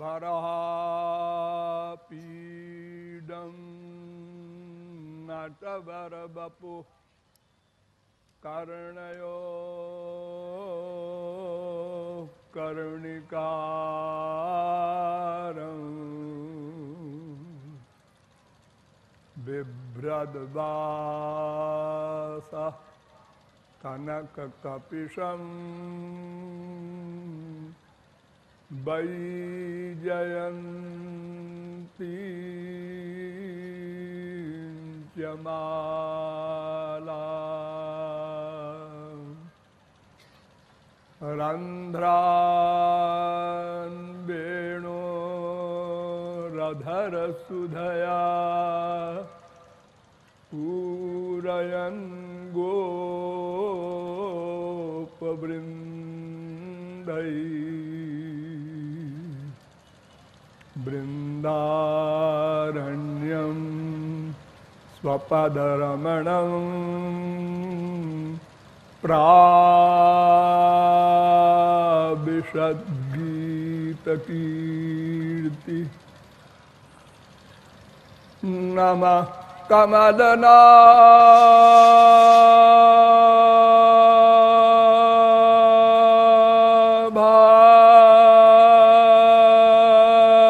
वरापीडं नटवरवपुः कर्णयो कर्णिकारं बिभ्रद्वासः कनककपिशं वैजयन्ती च माला रन्ध्रान् वेणोरधरसुधया पूरयन् गोपवृन्दै बृन्दारण्यं स्वपदरमणं प्राविशद्गीतकीर्ति नमः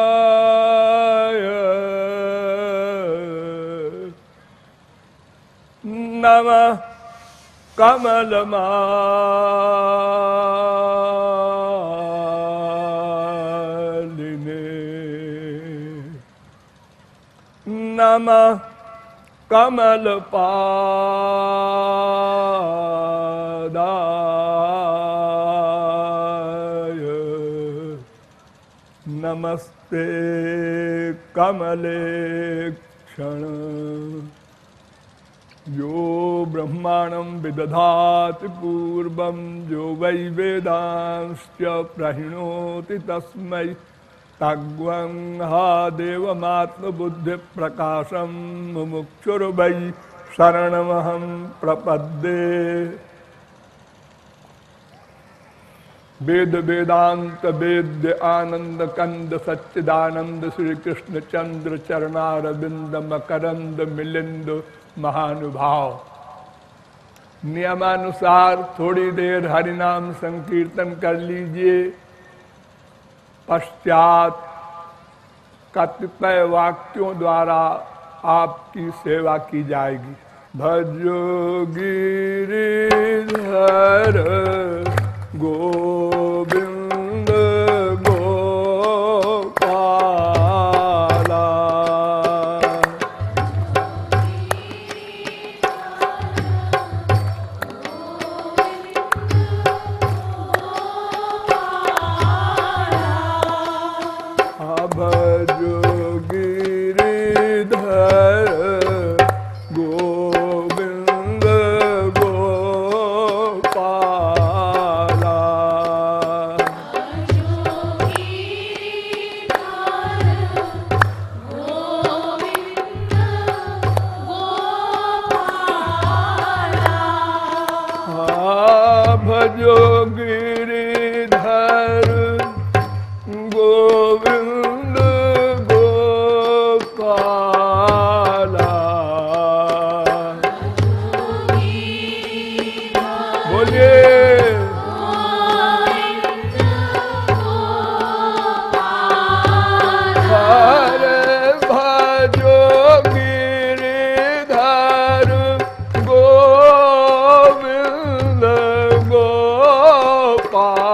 कमलनाभाय नमः कमलमालिने नमः कमलपादाय नमस्ते कमलेक्षण यो ब्रह्माणं विदधाति पूर्वं यो वै वेदांश्च प्रहिणोति तस्मै तग्वं हा देवमात्मबुद्धिप्रकाशं मुमुक्षुर्वै शरणमहं प्रपद्ये। वेद वेदांत वेद्य आनंद कंद सच्चिदानंद श्री कृष्ण चंद्र चरणारविंद मकरंद मिलिंद महानुभाव। नियमानुसार थोड़ी देर हरिनाम संकीर्तन कर लीजिए, पश्चात कतिपय वाक्यों द्वारा आपकी सेवा की जाएगी। भजो गिरिधर गोविंद गोपाला भजो गिरिधर गोविंद गोपाला भजो गिरिधर गोविंद गोपाला। बोलिए हरे भजो गिरिधर गोविंद गोपाला।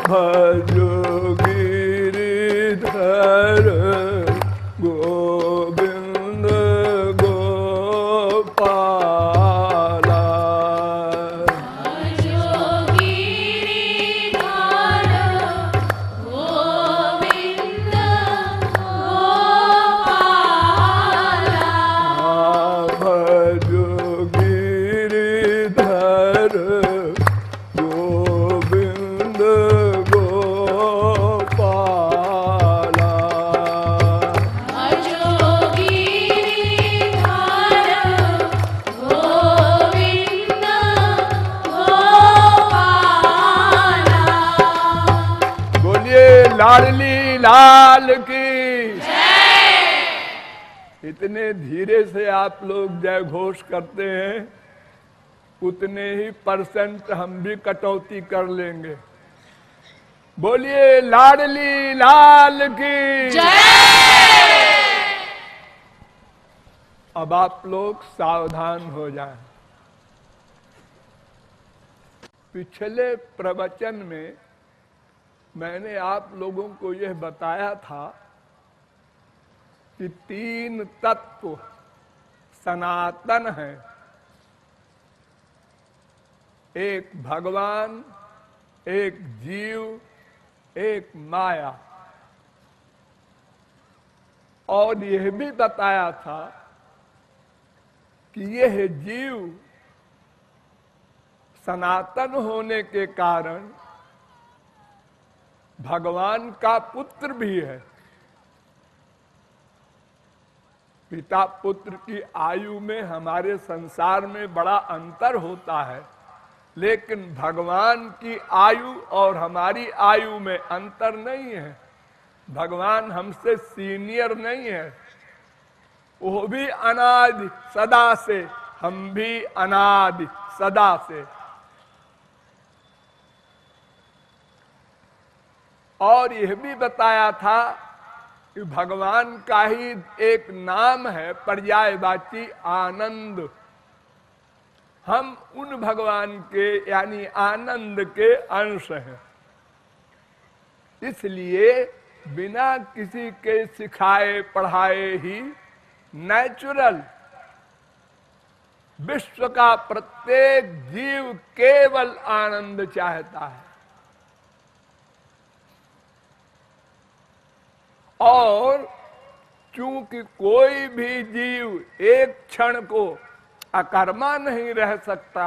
भजो गिरिधर गोविंद गोपाला। भजो गिरिधर गोविंद गोपाला। लाल की इतने धीरे से आप लोग जय घोष करते हैं, उतने ही परसेंट हम भी कटौती कर लेंगे। बोलिए लाडली लाल की जय। अब आप लोग सावधान हो जाएं। पिछले प्रवचन में मैंने आप लोगों को यह बताया था कि 3 तत्व सनातन हैं। एक भगवान, एक जीव, एक माया। और यह भी बताया था कि यह जीव सनातन होने के कारण भगवान का पुत्र भी है। पिता पुत्र की आयु में हमारे संसार में बड़ा अंतर होता है, लेकिन भगवान की आयु और हमारी आयु में अंतर नहीं है। भगवान हमसे सीनियर नहीं है, वो भी अनादि सदा से, हम भी अनादि सदा से। और यह भी बताया था कि भगवान का ही एक नाम है पर्यायवाची आनंद। हम उन भगवान के यानी आनंद के अंश हैं। इसलिए बिना किसी के सिखाए पढ़ाए ही नेचुरल विश्व का प्रत्येक जीव केवल आनंद चाहता है। और चूंकि कोई भी जीव एक क्षण को अकर्मा नहीं रह सकता,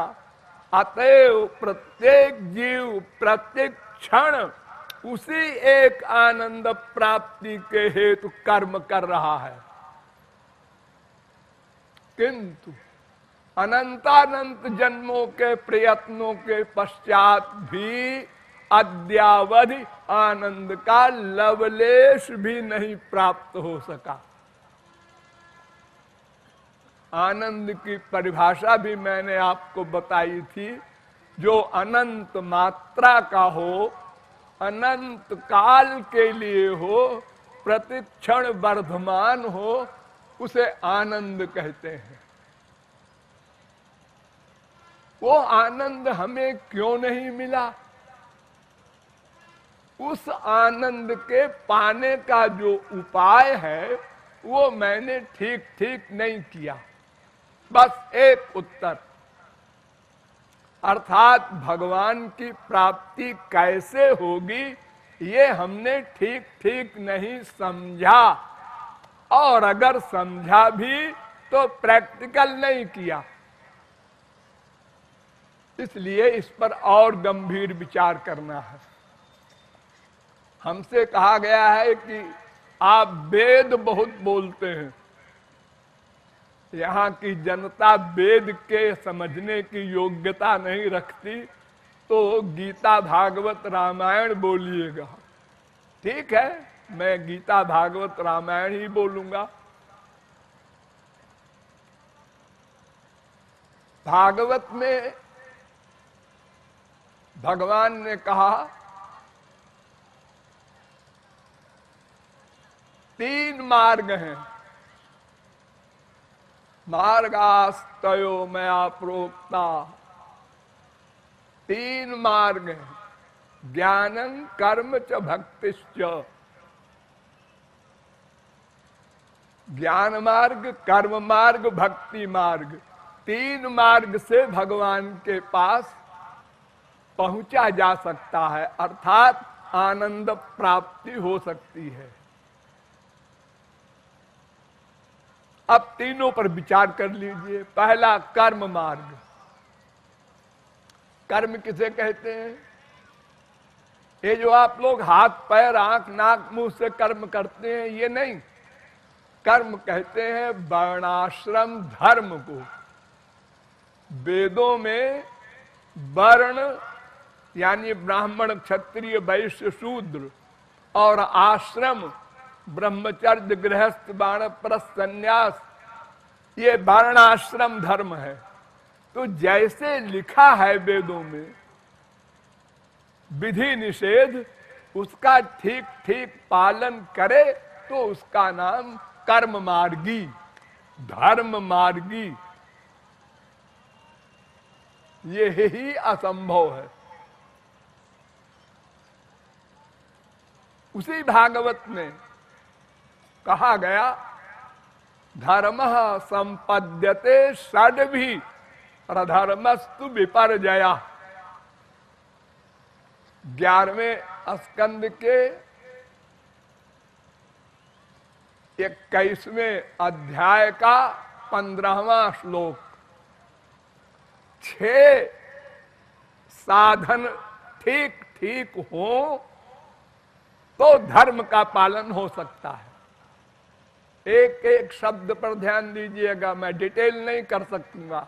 अतएव प्रत्येक जीव प्रत्येक क्षण उसी एक आनंद प्राप्ति के हेतु कर्म कर रहा है। किंतु अनंतानंत जन्मों के प्रयत्नों के पश्चात भी अद्यावधि आनंद का लवलेश भी नहीं प्राप्त हो सका। आनंद की परिभाषा भी मैंने आपको बताई थी। जो अनंत मात्रा का हो, अनंत काल के लिए हो, प्रतिक्षण वर्धमान हो, उसे आनंद कहते हैं। वो आनंद हमें क्यों नहीं मिला? उस आनंद के पाने का जो उपाय है वो मैंने ठीक ठीक नहीं किया। बस एक उत्तर, अर्थात भगवान की प्राप्ति कैसे होगी ये हमने ठीक ठीक नहीं समझा, और अगर समझा भी तो प्रैक्टिकल नहीं किया। इसलिए इस पर और गंभीर विचार करना है। हमसे कहा गया है कि आप वेद बहुत बोलते हैं। यहाँ की जनता वेद के समझने की योग्यता नहीं रखती, तो गीता भागवत रामायण बोलिएगा। ठीक है, मैं गीता भागवत रामायण ही बोलूंगा। भागवत में भगवान ने कहा 3 मार्ग हैं। मार्गास्तयो मया प्रोक्ता। 3 मार्ग हैं, ज्ञानं कर्म च भक्तिश्च। ज्ञान मार्ग, कर्म मार्ग, भक्ति मार्ग, 3 मार्ग से भगवान के पास पहुंचा जा सकता है, अर्थात आनंद प्राप्ति हो सकती है। अब तीनों पर विचार कर लीजिए। पहला कर्म मार्ग। कर्म किसे कहते हैं? ये जो आप लोग हाथ पैर आंख नाक मुंह से कर्म करते हैं, ये नहीं। कर्म कहते हैं वर्णाश्रम धर्म को। वेदों में वर्ण यानी ब्राह्मण क्षत्रिय वैश्य शूद्र, और आश्रम, ब्रह्मचर्य, गृहस्थ, वानप्रस्थ, संन्यास, ये वर्णाश्रम धर्म है। तो जैसे लिखा है वेदों में विधि निषेध, उसका ठीक ठीक पालन करे तो उसका नाम कर्म मार्गी, धर्म मार्गी। ये ही असंभव है। उसी भागवत में कहा गया, धर्मः संपद्यते षड्भिः प्रधर्मस्तु विपर्जया। 11वें स्कंद के 21वें अध्याय का 15वां श्लोक। 6 साधन ठीक ठीक हो तो धर्म का पालन हो सकता है। एक एक शब्द पर ध्यान दीजिएगा, मैं डिटेल नहीं कर सकूंगा।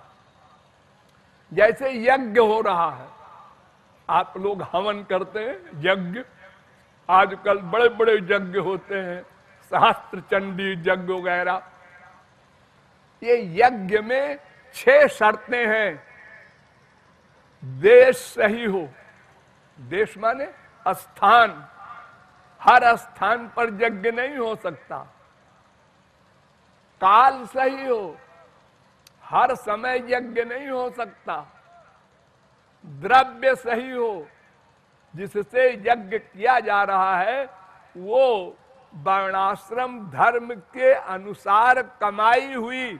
जैसे यज्ञ हो रहा है, आप लोग हवन करते हैं, यज्ञ, आजकल बड़े बड़े यज्ञ होते हैं, सहस्त्र चंडी यज्ञ वगैरह। ये यज्ञ में 6 शर्तें हैं। देश सही हो, देश माने स्थान, हर स्थान पर यज्ञ नहीं हो सकता। काल सही हो, हर समय यज्ञ नहीं हो सकता। द्रव्य सही हो, जिससे यज्ञ किया जा रहा है वो वर्णाश्रम धर्म के अनुसार कमाई हुई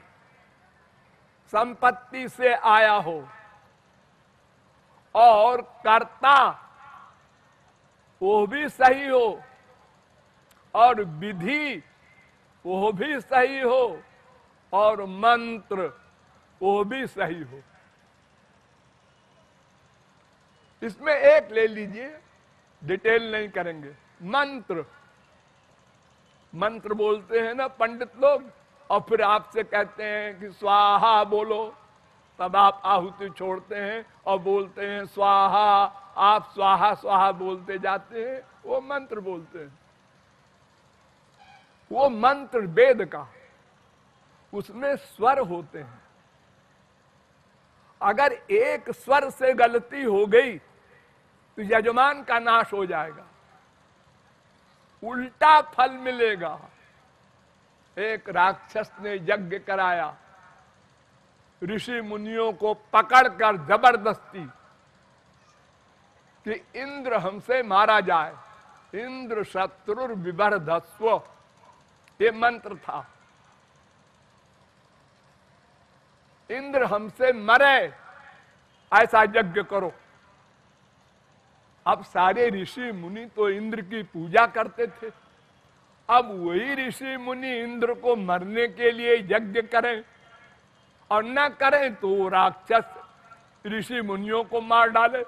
संपत्ति से आया हो। और कर्ता वो भी सही हो, और विधि वो भी सही हो, और मंत्र वो भी सही हो। इसमें एक ले लीजिए, डिटेल नहीं करेंगे। मंत्र, मंत्र बोलते हैं ना पंडित लोग, और फिर आपसे कहते हैं कि स्वाहा बोलो, तब आप आहुति छोड़ते हैं और बोलते हैं स्वाहा। आप स्वाहा स्वाहा बोलते जाते हैं, वो मंत्र बोलते हैं। वो मंत्र वेद का, उसमें स्वर होते हैं। अगर एक स्वर से गलती हो गई तो यजमान का नाश हो जाएगा, उल्टा फल मिलेगा। एक राक्षस ने यज्ञ कराया, ऋषि मुनियों को पकड़कर जबरदस्ती कि इंद्र हमसे मारा जाए, इंद्र शत्रुर विवर्धस्व, ये मंत्र था। इंद्र हमसे मरे, ऐसा यज्ञ करो। अब सारे ऋषि मुनि तो इंद्र की पूजा करते थे। अब वही ऋषि मुनि इंद्र को मरने के लिए यज्ञ करें, और न करें तो राक्षस ऋषि मुनियों को मार डाले।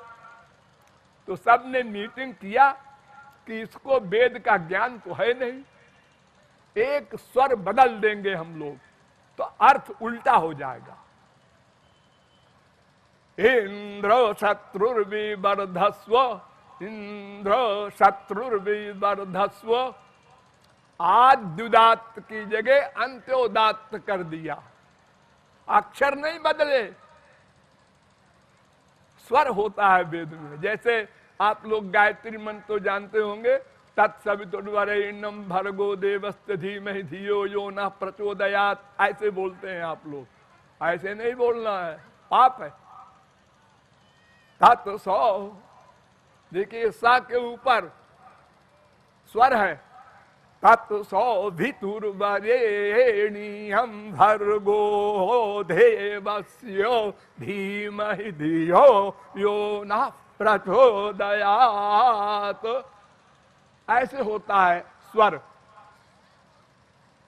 तो सबने मीटिंग किया कि इसको वेद का ज्ञान तो है नहीं, एक स्वर बदल देंगे हम लोग तो अर्थ उल्टा हो जाएगा। इंद्र शत्रुर्विवर्धस्व, इंद्र शत्रुर्विवर्धस्व, आद्युदात्त की जगह अंत्योदात्त कर दिया। अक्षर नहीं बदले, स्वर होता है वेद में। जैसे आप लोग गायत्री मंत्र तो जानते होंगे, तत्सवितुर्वरेण्यं भर्गो देवस्य धीमहि धियो यो नः प्रचोदयात्, ऐसे बोलते हैं आप लोग। ऐसे नहीं बोलना है, पाप है। तत् सौ, देखिए सा के ऊपर स्वर है, तत्सौभितुर्वरेण्यं भर्गो देवस्य धीमहि धियो यो नः प्रचोदयात्, ऐसे होता है स्वर।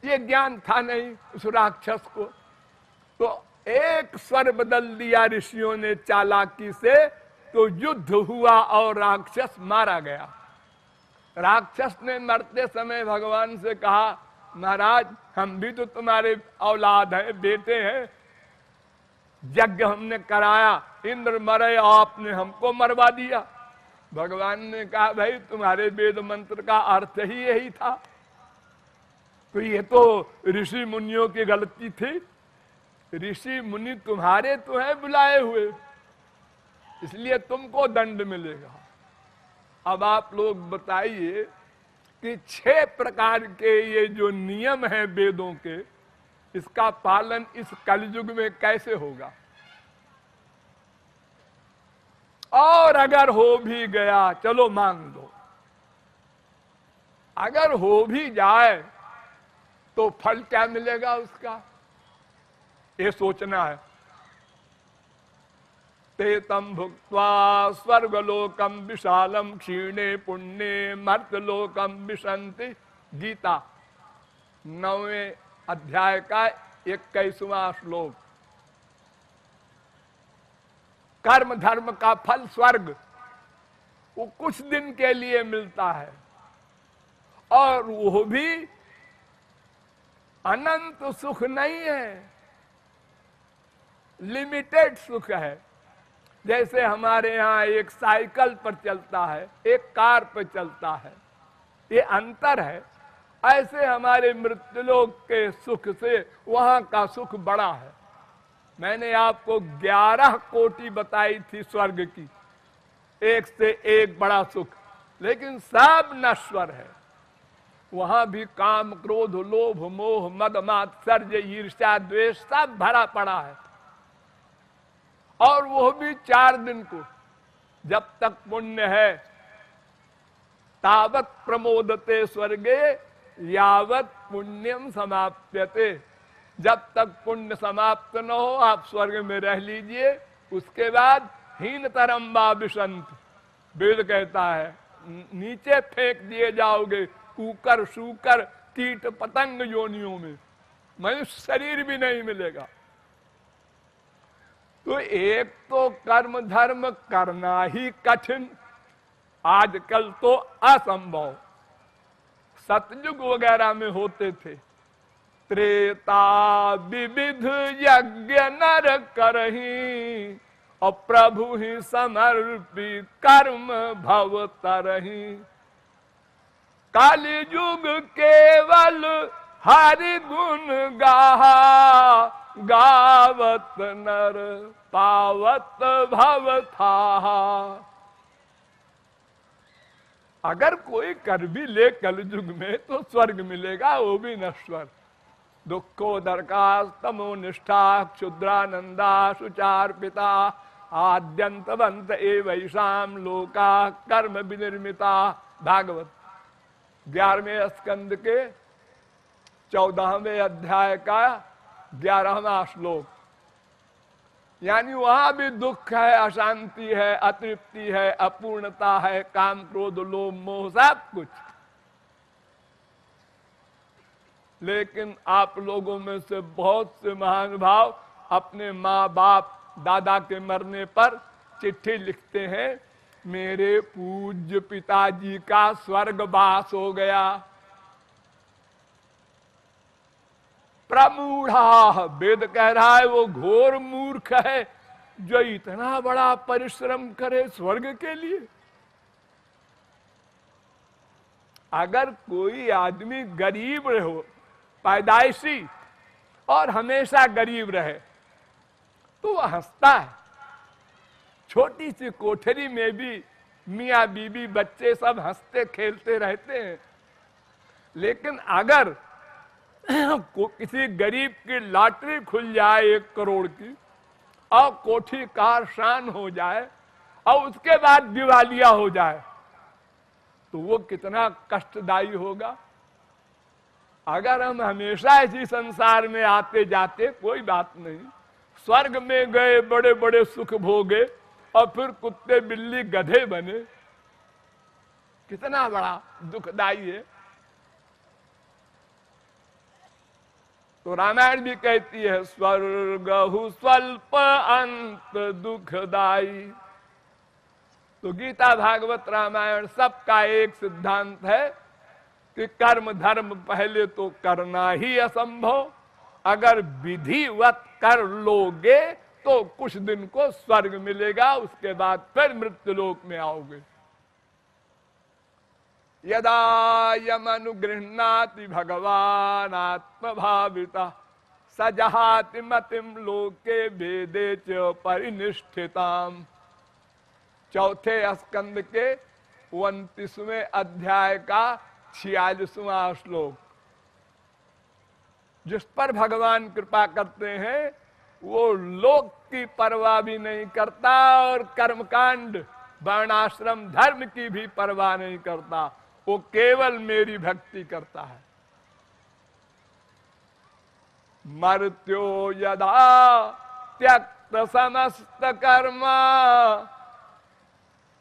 ये ज्ञान था नहीं उस राक्षस को, तो एक स्वर बदल दिया ऋषियों ने चालाकी से, तो युद्ध हुआ और राक्षस मारा गया। राक्षस ने मरते समय भगवान से कहा, महाराज हम भी तो तुम्हारे औलाद हैं, बेटे हैं, यज्ञ हमने कराया, इंद्र मरे, आपने हमको मरवा दिया। भगवान ने कहा भाई तुम्हारे वेद मंत्र का अर्थ ही यही था, तो ये तो ऋषि मुनियों की गलती थी। ऋषि मुनि तुम्हारे तो हैं बुलाए हुए, इसलिए तुमको दंड मिलेगा। अब आप लोग बताइए कि 6 प्रकार के ये जो नियम हैं वेदों के, इसका पालन इस कलयुग में कैसे होगा? और अगर हो भी गया, चलो मान दो, अगर हो भी जाए तो फल क्या मिलेगा उसका, ये सोचना है। ते तम भुक्त्वा स्वर्गलोकम विशालम क्षीणे पुण्ये मर्त्यलोकम विशंति। गीता 9वें अध्याय का 21वां श्लोक। कर्म धर्म का फल स्वर्ग, वो कुछ दिन के लिए मिलता है, और वो भी अनंत सुख नहीं है, लिमिटेड सुख है। जैसे हमारे यहाँ एक साइकिल पर चलता है, एक कार पर चलता है, ये अंतर है। ऐसे हमारे मृत्युलोक के सुख से वहां का सुख बड़ा है। मैंने आपको 11 कोटि बताई थी स्वर्ग की, एक से एक बड़ा सुख, लेकिन सब नश्वर है। वहां भी काम क्रोध लोभ मोह मद मात्सर्य ईर्ष्या द्वेष सब भरा पड़ा है, और वो भी 4 दिन को। जब तक पुण्य है तावत प्रमोदते स्वर्गे यावत पुण्यम समाप्यते। जब तक पुण्य समाप्त न हो आप स्वर्ग में रह लीजिए, उसके बाद हीनतरम वा विशंत, वेद कहता है नीचे फेंक दिए जाओगे, कुकर सूकर कीट पतंग योनियों में, मनुष्य शरीर भी नहीं मिलेगा। तो एक तो कर्म धर्म करना ही कठिन, आजकल तो असंभव। सतयुग वगैरह में होते थे। त्रेता विविध यज्ञ नर करही, और प्रभु ही समर्पी कर्म भव तरही। काली युग केवल हरि गुण गाहा, गावत नर पावत भव थाहा। अगर कोई कर भी ले कलयुग में तो स्वर्ग मिलेगा, वो भी नश्वर। दुखो दरकास तमो निष्ठा क्षुद्रानंदा सुचार पिता, आद्यंतवंत एवैषाम लोका कर्म विनिर्मिता। भागवत 11वें स्कंद के 14वें अध्याय का 11वां श्लोक। यानी वहां भी दुख है, अशांति है, अतृप्ति है, अपूर्णता है, काम क्रोध लोभ मोह सब कुछ। लेकिन आप लोगों में से बहुत से महानुभाव अपने माँ बाप दादा के मरने पर चिट्ठी लिखते हैं, मेरे पूज्य पिताजी का स्वर्गवास हो गया। प्रमूढ़ा, वेद कह रहा है वो घोर मूर्ख है जो इतना बड़ा परिश्रम करे स्वर्ग के लिए। अगर कोई आदमी गरीब हो, पैदाइशी, और हमेशा गरीब रहे तो वह हंसता है। छोटी सी कोठरी में भी मियाँ बीबी बच्चे सब हंसते खेलते रहते हैं। लेकिन अगर किसी गरीब की लॉटरी खुल जाए 1 करोड़ की, और कोठी कार शान हो जाए, और उसके बाद दिवालिया हो जाए, तो वो कितना कष्टदायी होगा। अगर हम हमेशा इसी संसार में आते जाते कोई बात नहीं, स्वर्ग में गए बड़े बड़े सुख भोगे और फिर कुत्ते बिल्ली गधे बने, कितना बड़ा दुखदाई है। तो रामायण भी कहती है स्वर्गहु स्वल्प अंत दुखदाई। तो गीता भागवत रामायण सबका एक सिद्धांत है कि कर्म धर्म पहले तो करना ही असंभव, अगर विधिवत कर लोगे तो कुछ दिन को स्वर्ग मिलेगा, उसके बाद फिर मृत्युलोक में आओगे। यदा यमनुगृह्णाति भगवान आत्मभाविता सजहाति मतिम लोके वेदे च परिनिष्ठिताम। चौथे स्कंद के 29वें अध्याय का 46वां श्लोक। जिस पर भगवान कृपा करते हैं वो लोक की परवाह भी नहीं करता और कर्मकांड वर्णाश्रम धर्म की भी परवाह नहीं करता, वो केवल मेरी भक्ति करता है। मर्त्यो यदा त्यक्त समस्त कर्मा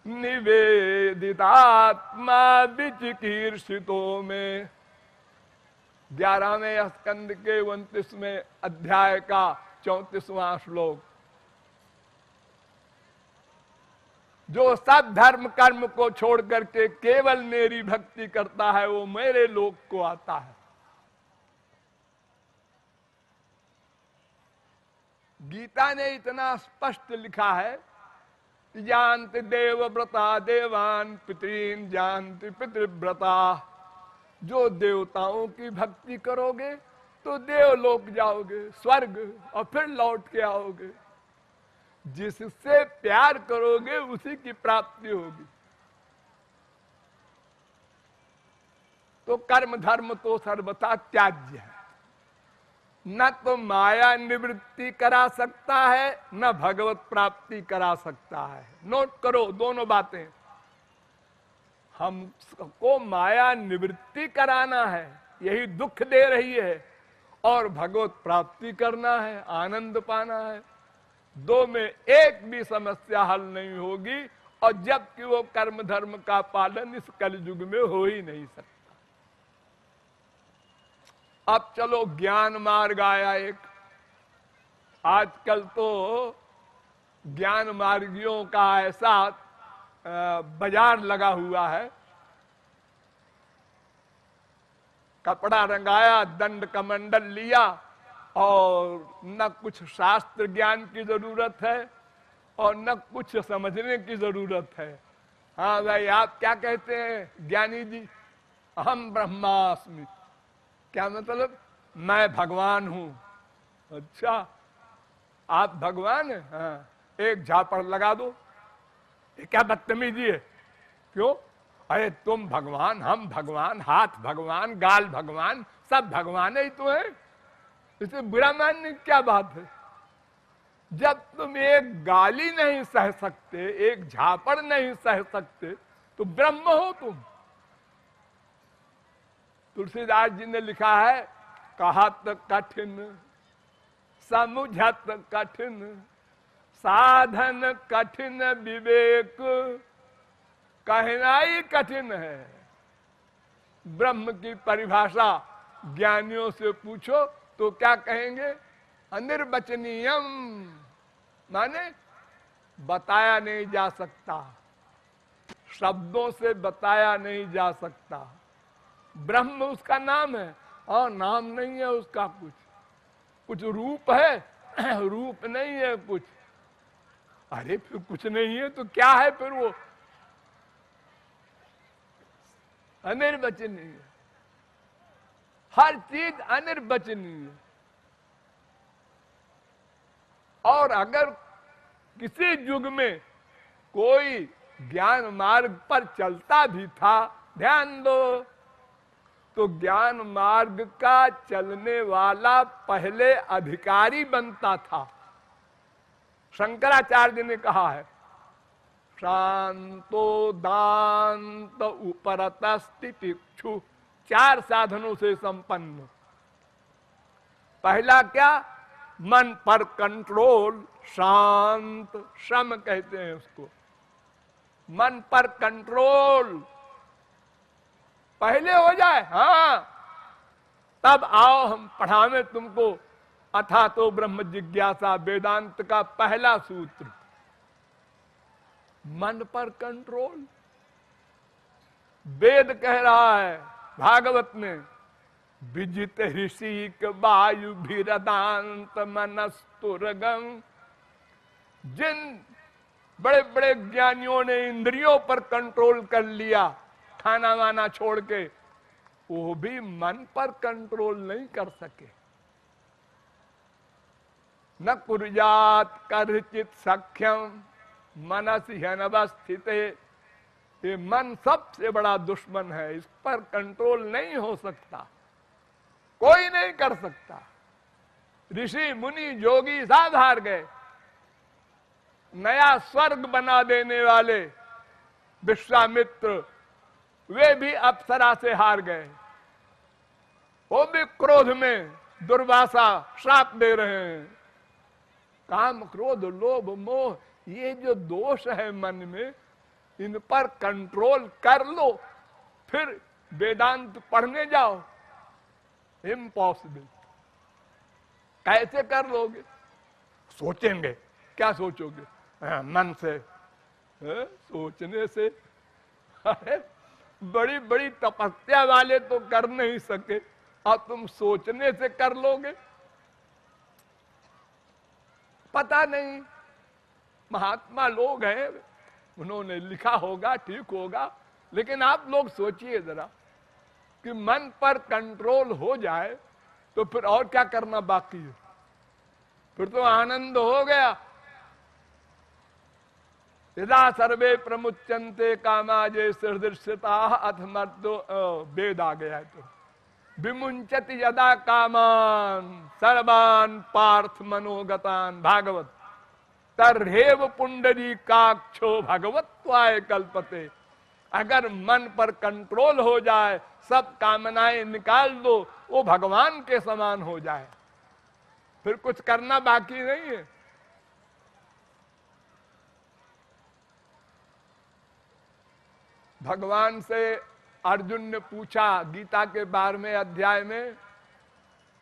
निवेदितात्मा विचिकीर्षितो में। 11वें स्कंद के 29वें अध्याय का 34वां श्लोक। जो सब धर्म कर्म को छोड़ करके केवल मेरी भक्ति करता है वो मेरे लोक को आता है। गीता ने इतना स्पष्ट लिखा है, जानति देवव्रता देवान पितरीन जानति पितृव्रता। जो देवताओं की भक्ति करोगे तो देवलोक जाओगे, स्वर्ग, और फिर लौट के आओगे। जिससे प्यार करोगे उसी की प्राप्ति होगी। तो कर्म धर्म तो सर्वथा त्याज्य है। न तो माया निवृत्ति करा सकता है न भगवत प्राप्ति करा सकता है। नोट करो दोनों बातें। हमको माया निवृत्ति कराना है, यही दुख दे रही है, और भगवत प्राप्ति करना है, आनंद पाना है। दो में एक भी समस्या हल नहीं होगी, और जबकि वो कर्म धर्म का पालन इस कलयुग में हो ही नहीं सकता। अब चलो ज्ञान मार्ग आया एक। आजकल तो ज्ञान मार्गियों का ऐसा बाजार लगा हुआ है। कपड़ा रंगाया, दंड कमंडल लिया, और न कुछ शास्त्र ज्ञान की जरूरत है और न कुछ समझने की जरूरत है। हाँ भाई, आप क्या कहते हैं ज्ञानी जी? अहम ब्रह्मास्मि। क्या मतलब? मैं भगवान हूं। अच्छा, आप भगवान हैं? हाँ, एक झापड़ लगा दो। ये क्या बदतमीजी है? क्यों? अरे तुम भगवान, हम भगवान, हाथ भगवान, गाल भगवान, सब भगवान ही तो है। इसे बुरा मानने की क्या बात है? जब तुम एक गाली नहीं सह सकते, एक झापड़ नहीं सह सकते, तो ब्रह्म हो तुम। तुलसीदास जी ने लिखा है, कहत कठिन समुझत कठिन साधन कठिन विवेक कहना ही कठिन है। ब्रह्म की परिभाषा ज्ञानियों से पूछो तो क्या कहेंगे? अनिर्वचनीयम, माने बताया नहीं जा सकता, शब्दों से बताया नहीं जा सकता। ब्रह्म उसका नाम है, और नाम नहीं है उसका। कुछ रूप है, रूप नहीं है कुछ। अरे फिर कुछ नहीं है तो क्या है फिर वो? अनिर्वचनीय, हर चीज अनिर्वचनीय। और अगर किसी युग में कोई ज्ञान मार्ग पर चलता भी था, ध्यान दो, तो ज्ञान मार्ग का चलने वाला पहले अधिकारी बनता था। शंकराचार्य ने कहा है, शांतो दांत उपरत स्थितिक्षु, 4 साधनों से संपन्न। पहला क्या? मन पर कंट्रोल, शांत, शम कहते हैं उसको। मन पर कंट्रोल पहले हो जाए, हाँ, तब आओ हम पढ़ावे तुमको अथा तो ब्रह्म जिज्ञासा, वेदांत का पहला सूत्र। मन पर कंट्रोल। वेद कह रहा है भागवत में, विजित ऋषिक वायु भीरदांत मनस्तुरगम। जिन बड़े बड़े ज्ञानियों ने इंद्रियों पर कंट्रोल कर लिया, खाना वाना छोड़ के, वो भी मन पर कंट्रोल नहीं कर सके। न कुर्यात कर्चित सख्यम मनस ह्यनवस्थित। ये मन सबसे बड़ा दुश्मन है, इस पर कंट्रोल नहीं हो सकता, कोई नहीं कर सकता। ऋषि मुनि जोगी सब हार गए। नया स्वर्ग बना देने वाले विश्वामित्र, वे भी अप्सरा से हार गए। वो भी क्रोध में दुर्वासा श्राप दे रहे हैं। काम क्रोध लोभ मोह, ये जो दोष है मन में, इन पर कंट्रोल कर लो, फिर वेदांत पढ़ने जाओ। इम्पॉसिबल। कैसे कर लोगे? सोचेंगे। क्या सोचोगे? मन से, सोचने से। अरे बड़ी बड़ी तपस्या वाले तो कर नहीं सके, और तुम सोचने से कर लोगे? पता नहीं, महात्मा लोग हैं, उन्होंने लिखा होगा, ठीक होगा, लेकिन आप लोग सोचिए जरा कि मन पर कंट्रोल हो जाए तो फिर और क्या करना बाकी है? फिर तो आनंद हो गया। यदा सर्वे प्रमुच्यन्ते कामाजे सदृश्यता अथ मर्दो, वेद आ गया है। तो विमुंचति यदा कामान सर्वान पार्थ मनोगतान, भागवत। तर्हेव पुंडरीकाक्षो भगवत्वाय कल्पते। अगर मन पर कंट्रोल हो जाए, सब कामनाएं निकाल दो, वो भगवान के समान हो जाए, फिर कुछ करना बाकी नहीं है। भगवान से अर्जुन ने पूछा गीता के 12वें अध्याय में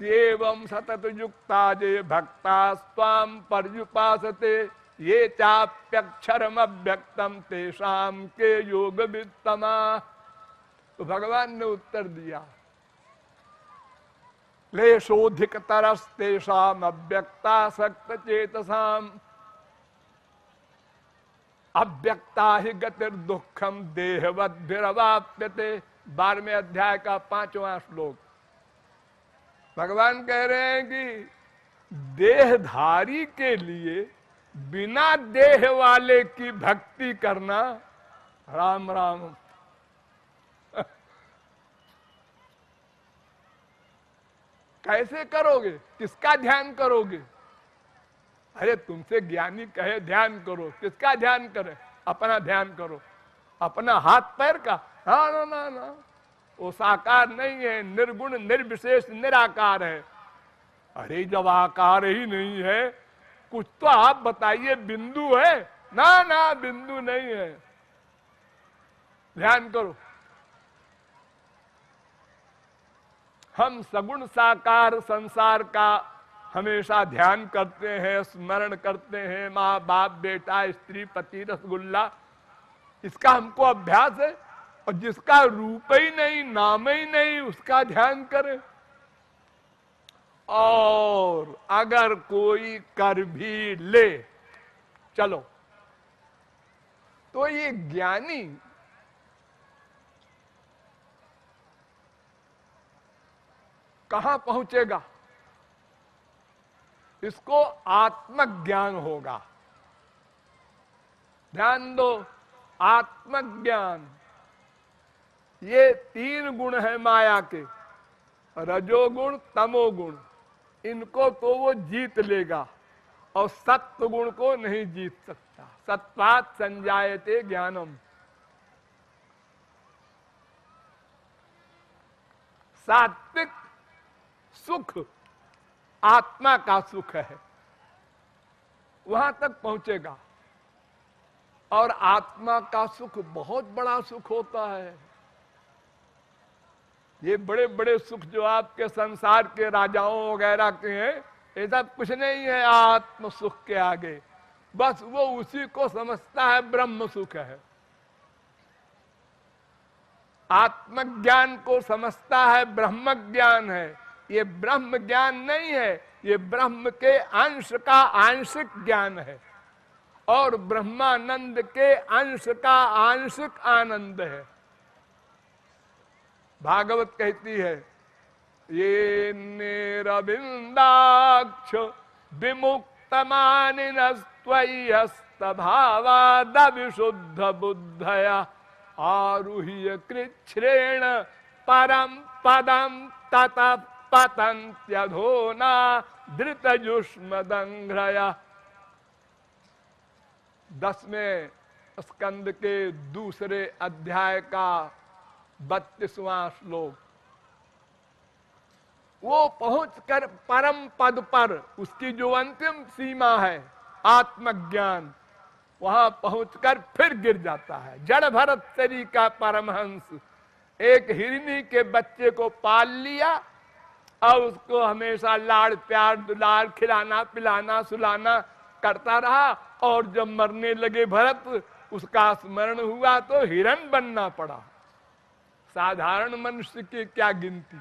कि एवं सतत युक्ता जे भक्ता स्वाम पर्युपासते ये चाप्यक्षरम अव्यक्तम तेषाम के योग वित्तमा। तो भगवान ने उत्तर दिया, क्लेशोधिक तरस्तेषाम अव्यक्ता सक्त चेतसाम अव्यक्ता ही गतिर दुखम देहवद्भिरवाप्यते। 12वें अध्याय का 5वां श्लोक। भगवान कह रहे हैं कि देहधारी के लिए बिना देह वाले की भक्ति करना, राम राम। कैसे करोगे? किसका ध्यान करोगे? अरे तुमसे ज्ञानी कहे ध्यान करो, किसका ध्यान करे? अपना ध्यान करो, अपना हाथ पैर का। हाँ ना ना ना, वो साकार नहीं है, निर्गुण निर्विशेष निराकार है। अरे जब आकार ही नहीं है, कुछ तो आप बताइए, बिंदु है? ना ना, बिंदु नहीं है। ध्यान करो। हम सगुण साकार संसार का हमेशा ध्यान करते हैं, स्मरण करते हैं, माँ बाप बेटा स्त्री पति रसगुल्ला, इसका हमको अभ्यास है। और जिसका रूप ही नहीं, नाम ही नहीं, उसका ध्यान करें। और अगर कोई कर भी ले, चलो, तो ये ज्ञानी कहां पहुंचेगा? इसको आत्मज्ञान होगा। ध्यान दो, आत्मज्ञान। ये 3 गुण है माया के, रजोगुण तमोगुण। इनको तो वो जीत लेगा, और सत्व गुण को नहीं जीत सकता। सत्वात् संजायते ज्ञानम। सात्विक सुख आत्मा का सुख है, वहां तक पहुंचेगा। और आत्मा का सुख बहुत बड़ा सुख होता है। ये बड़े बड़े सुख जो आपके संसार के राजाओं वगैरह के हैं, ये सब कुछ नहीं है आत्म सुख के आगे। बस वो उसी को समझता है ब्रह्म सुख है। आत्मज्ञान को समझता है ब्रह्म ज्ञान है। ये ब्रह्म ज्ञान नहीं है, ये ब्रह्म के अंश का आंशिक ज्ञान है, और ब्रह्मानंद के अंश का आंशिक आनंद है। भागवत कहती है, ये निरविंदाक्ष विमुक्त मानिनस्त्वय्यस्तभावाद विशुद्ध बुद्धया आरुह्य कृच्छ्रेण परम पदम ततः पतन्त्यधोना धृतयुष्मदंघ्रया। 10वें स्कंद के दूसरे अध्याय का 32वां श्लोक। वो पहुंचकर परम पद पर, उसकी जो अंतिम सीमा है आत्मज्ञान, वहां पहुंचकर फिर गिर जाता है। जड़ भरत शरी का परमहंस एक हिरनी के बच्चे को पाल लिया और उसको हमेशा लाड़ प्यार दुलार खिलाना पिलाना सुलाना करता रहा, और जब मरने लगे भरत, उसका स्मरण हुआ तो हिरण बनना पड़ा। साधारण मनुष्य की क्या गिनती,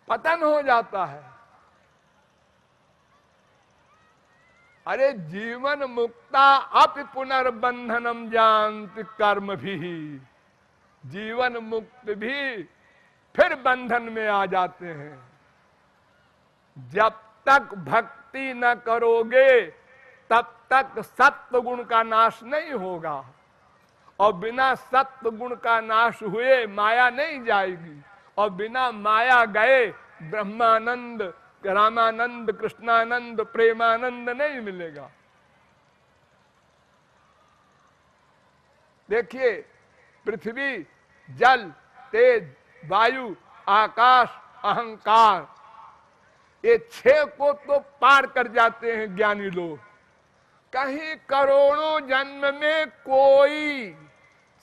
पतन हो जाता है। अरे जीवन मुक्ता अपि पुनर्बंधनम जानति कर्म भी, जीवन मुक्त भी फिर बंधन में आ जाते हैं। जब तक भक्ति न करोगे तब तक सत्व गुण का नाश नहीं होगा, और बिना सत्व गुण का नाश हुए माया नहीं जाएगी, और बिना माया गए ब्रह्मानंद रामानंद कृष्णानंद प्रेमानंद नहीं मिलेगा। देखिए, पृथ्वी जल तेज वायु आकाश अहंकार, ये 6 को तो पार कर जाते हैं ज्ञानी लोग। कहीं करोड़ों जन्म में कोई,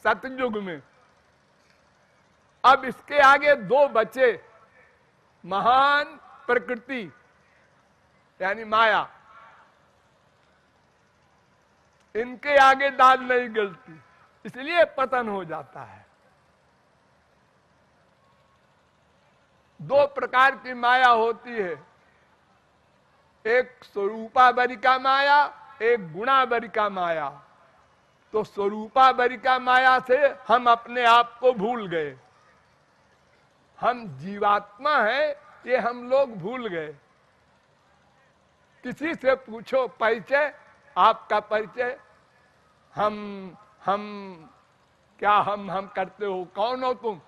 सतयुग में। अब इसके आगे 2 बचे, महान प्रकृति यानी माया, इनके आगे दाल नहीं गलती, इसलिए पतन हो जाता है। 2 प्रकार की माया होती है, एक स्वरूपावरिका माया, एक गुणावरिका माया। तो स्वरूपावरिका माया से हम अपने आप को भूल गए, हम जीवात्मा है ये हम लोग भूल गए। किसी से पूछो परिचय, आपका परिचय, हम क्या हम करते हो, कौन हो तुम?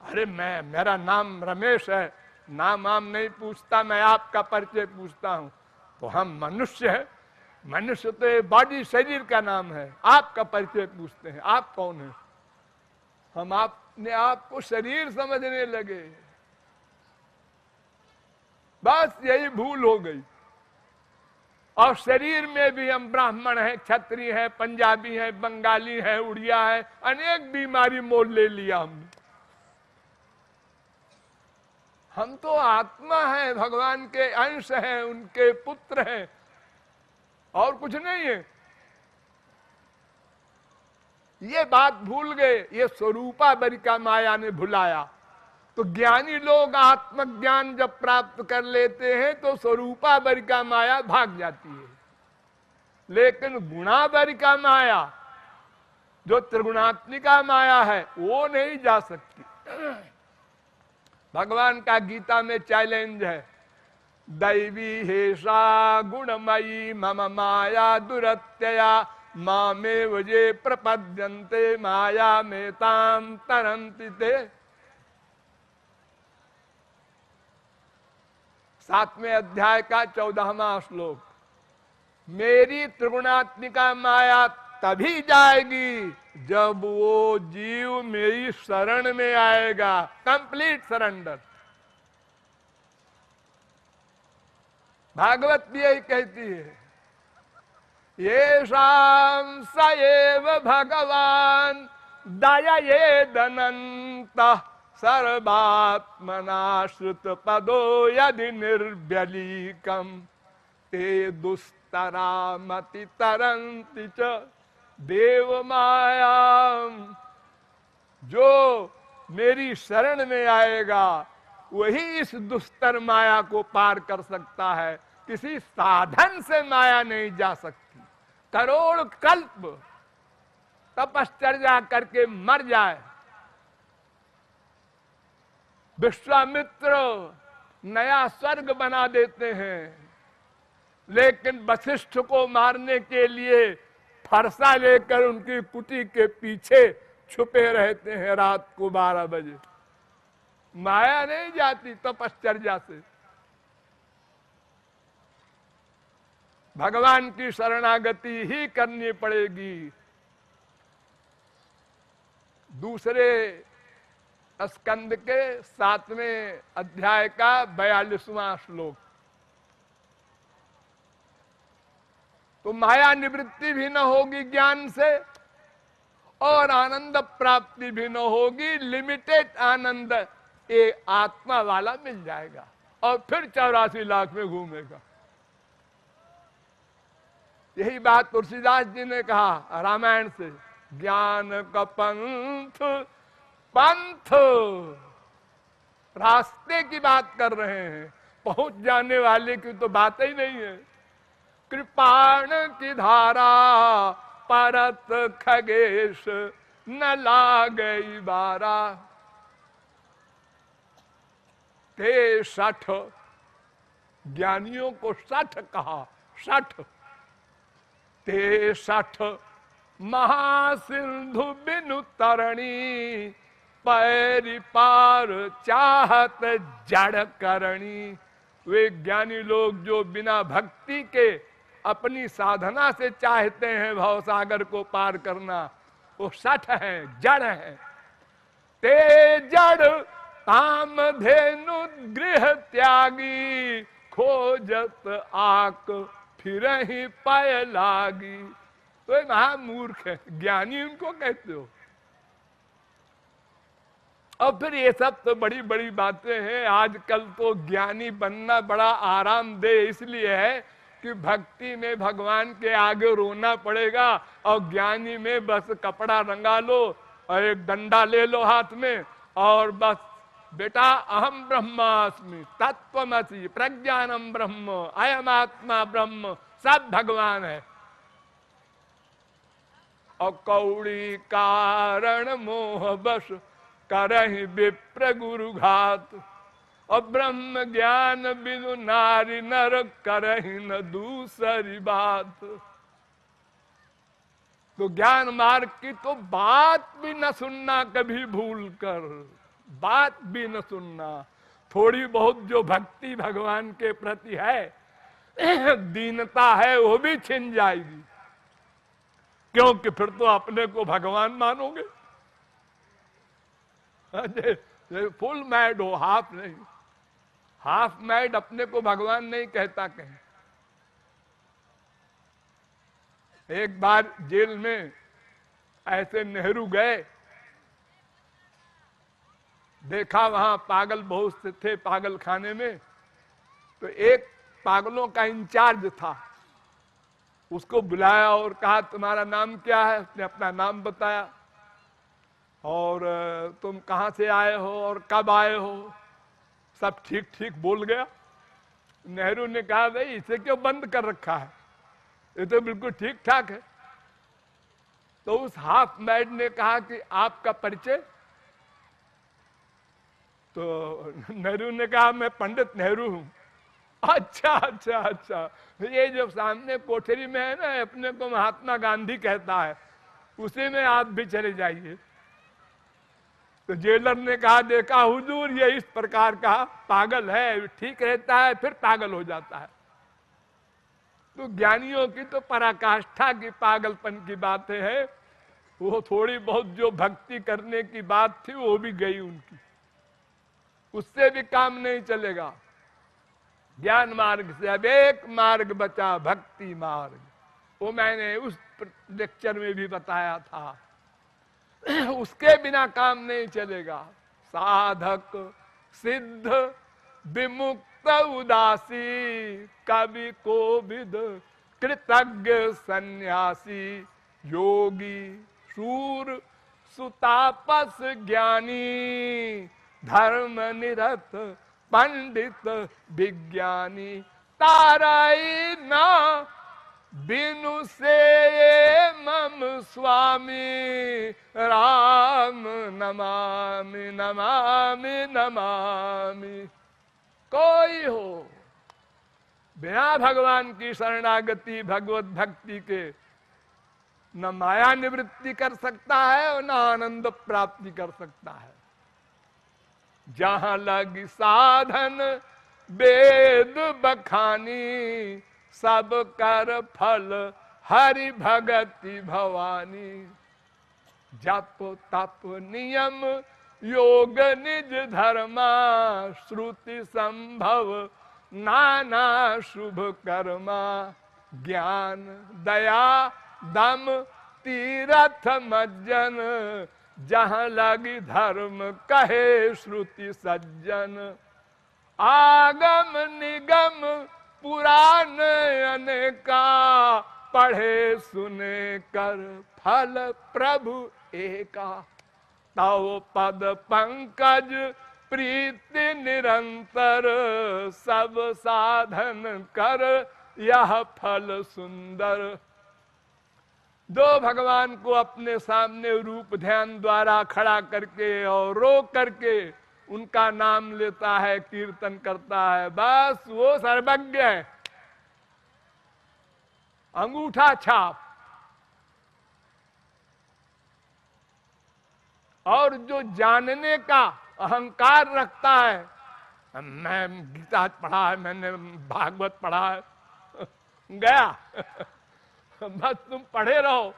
अरे मेरा नाम रमेश है। नाम नहीं पूछता, मैं आपका परिचय पूछता हूं। तो हम मनुष्य है, मनुष्य तो बॉडी शरीर का नाम है, आपका परिचय पूछते हैं, आप कौन है? हम अपने आप को शरीर समझने लगे, बस यही भूल हो गई। और शरीर में भी हम ब्राह्मण हैं, क्षत्रिय हैं, पंजाबी हैं, बंगाली हैं, उड़िया है, अनेक बीमारी मोल ले लिया हमने। हम तो आत्मा है, भगवान के अंश हैं, उनके पुत्र हैं, और कुछ नहीं है। ये बात भूल गए, ये स्वरूपावरिका माया ने भुलाया। तो ज्ञानी लोग आत्मज्ञान जब प्राप्त कर लेते हैं तो स्वरूपावरिका माया भाग जाती है, लेकिन गुणावरिका माया जो त्रिगुणात्मिका माया है वो नहीं जा सकती। भगवान का गीता में चैलेंज है, दैवी हेषा गुणमयी मम माया दुरत्यया मामेव ये प्रपद्यन्ते माया में ताम तरन्ति ते। 7वें अध्याय का 14वां श्लोक। मेरी त्रिगुणात्मिका माया तभी जाएगी जब वो जीव मेरी शरण में आएगा, कंप्लीट सरेंडर। भागवत भी यही कहती है, येषां स एव भगवान दययेदनन्त सर्वात्मनाश्रित पदो यदि निर्व्यलीकम ते दुस्तरामति तरन्ति च देवमायाम। जो मेरी शरण में आएगा वही इस दुस्तर माया को पार कर सकता है, किसी साधन से माया नहीं जा सकती। करोड़ कल्प तपश्चर्या करके मर जाए। विश्वामित्र नया स्वर्ग बना देते हैं, लेकिन वशिष्ठ को मारने के लिए फरसा लेकर उनकी कुटी के पीछे छुपे रहते हैं रात को 12 बजे। माया नहीं जाती तपश्चर्या से। भगवान की शरणागति ही करनी पड़ेगी। दूसरे स्कंद के 7वें अध्याय का 42वां श्लोक। तो माया निवृत्ति भी न होगी ज्ञान से, और आनंद प्राप्ति भी न होगी। लिमिटेड आनंद ये आत्मा वाला मिल जाएगा, और फिर 84 लाख में घूमेगा। यही बात तुलसीदास जी ने कहा रामायण से, ज्ञान का पंथ पंथ, रास्ते की बात कर रहे हैं, पहुंच जाने वाले की तो बात ही नहीं है। कृपाण की धारा परत खगेश न लागई बारा, ते 60 ज्ञानियों को 60 कहा। 60 ते 60 महासिंधु बिनु तरणी, पैरी पार चाहत जड़ करणी। वे ज्ञानी लोग जो बिना भक्ति के अपनी साधना से चाहते हैं भवसागर को पार करना, वो 60 हैं, जड़ हैं। ते जड़ काम धेनु गृह त्यागी, खोजत आक फिर ही पाय लागी। तो ये महामूर्ख है, ज्ञानी उनको कहते हो। और फिर ये सब तो बड़ी बड़ी बातें हैं। आजकल तो ज्ञानी बनना बड़ा आरामदेह इसलिए है कि भक्ति में भगवान के आगे रोना पड़ेगा, और ज्ञानी में बस कपड़ा रंगा लो और एक डंडा ले लो हाथ में, और बस बेटा अहम ब्रह्मास्मि तत्वमसि प्रज्ञानम ब्रह्म अयम आत्मा ब्रह्म, सब भगवान है। और कौड़ी कारण मोह बस करहि विप्र गुरु घात, और ब्रह्म ज्ञान बिनु नारी नर करहि न दूसरी बात। तो ज्ञान मार्ग की तो बात भी न सुनना कभी भूल कर, बात भी न सुनना। थोड़ी बहुत जो भक्ति भगवान के प्रति है, दीनता है, वो भी छिन जाएगी, क्योंकि फिर तो अपने को भगवान मानोगे। फुल मैड हो, हाफ नहीं। हाफ मैड अपने को भगवान नहीं कहता कहीं। एक बार जेल में ऐसे नेहरू गए, देखा वहां पागल बहुत से थे पागल खाने में, तो एक पागलों का इंचार्ज था, उसको बुलाया और कहा तुम्हारा नाम क्या है। उसने अपना नाम बताया, और तुम कहां से आए हो और कब आए हो, सब ठीक ठीक बोल गया। नेहरू ने कहा भाई इसे क्यों बंद कर रखा है, ये तो बिल्कुल ठीक ठाक है। तो उस हाफ मैड ने कहा कि आपका परिचय। तो नेहरू ने कहा मैं पंडित नेहरू हूं। अच्छा अच्छा अच्छा, ये जो सामने कोठरी में है ना, अपने को महात्मा गांधी कहता है, उसी में आप भी चले जाइए। तो जेलर ने कहा देखा हुजूर, ये इस प्रकार का पागल है, ठीक रहता है फिर पागल हो जाता है। तो ज्ञानियों की तो पराकाष्ठा की पागलपन की बातें है। वो थोड़ी बहुत जो भक्ति करने की बात थी वो भी गई उनकी, उससे भी काम नहीं चलेगा। ज्ञान मार्ग से अब एक मार्ग बचा, भक्ति मार्ग। वो मैंने उस लेक्चर में भी बताया था, उसके बिना काम नहीं चलेगा। साधक सिद्ध विमुक्त उदासी, कवि कोविद कृतज्ञ सन्यासी, योगी शूर सुतापस ज्ञानी, धर्म निरत पंडित विज्ञानी। ताराई ना बिनु से ये मम स्वामी राम नमामि नमामि नमामि। कोई हो बिना भगवान की शरणागति भगवत भक्ति के न माया निवृत्ति कर सकता है और न आनंद प्राप्ति कर सकता है। जहां लगी साधन वेद बखानी, सब कर फल हरि भगति भवानी। जप तप नियम योग निज धर्मा, श्रुति संभव नाना शुभ कर्मा। ज्ञान दया दम तीरथ मज्जन, जहां लगी धर्म कहे श्रुति सज्जन। आगम निगम पुराण अनेका, पढ़े सुने कर फल प्रभु एका। तव पद पंकज प्रीति निरंतर, सब साधन कर यह फल सुंदर। जो भगवान को अपने सामने रूप ध्यान द्वारा खड़ा करके और रोक करके उनका नाम लेता है, कीर्तन करता है, बस वो सर्वज्ञ है, अंगूठा छाप। और जो जानने का अहंकार रखता है, मैं गीता पढ़ा है, मैंने भागवत पढ़ा है, गया बस तुम पढ़े रहो,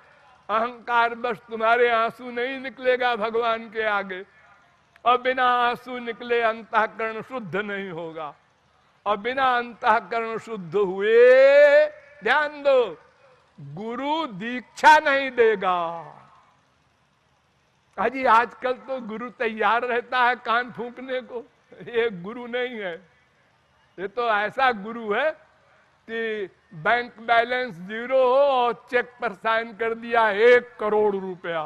अहंकार बस तुम्हारे आंसू नहीं निकलेगा भगवान के आगे। और बिना आंसू निकले अंतःकरण शुद्ध नहीं होगा, और बिना अंतःकरण शुद्ध हुए, ध्यान दो, गुरु दीक्षा नहीं देगा। अजी आजकल तो गुरु तैयार रहता है कान फूंकने को, ये गुरु नहीं है। ये तो ऐसा गुरु है कि बैंक बैलेंस 0 हो और चेक पर साइन कर दिया 1 करोड़ रुपया।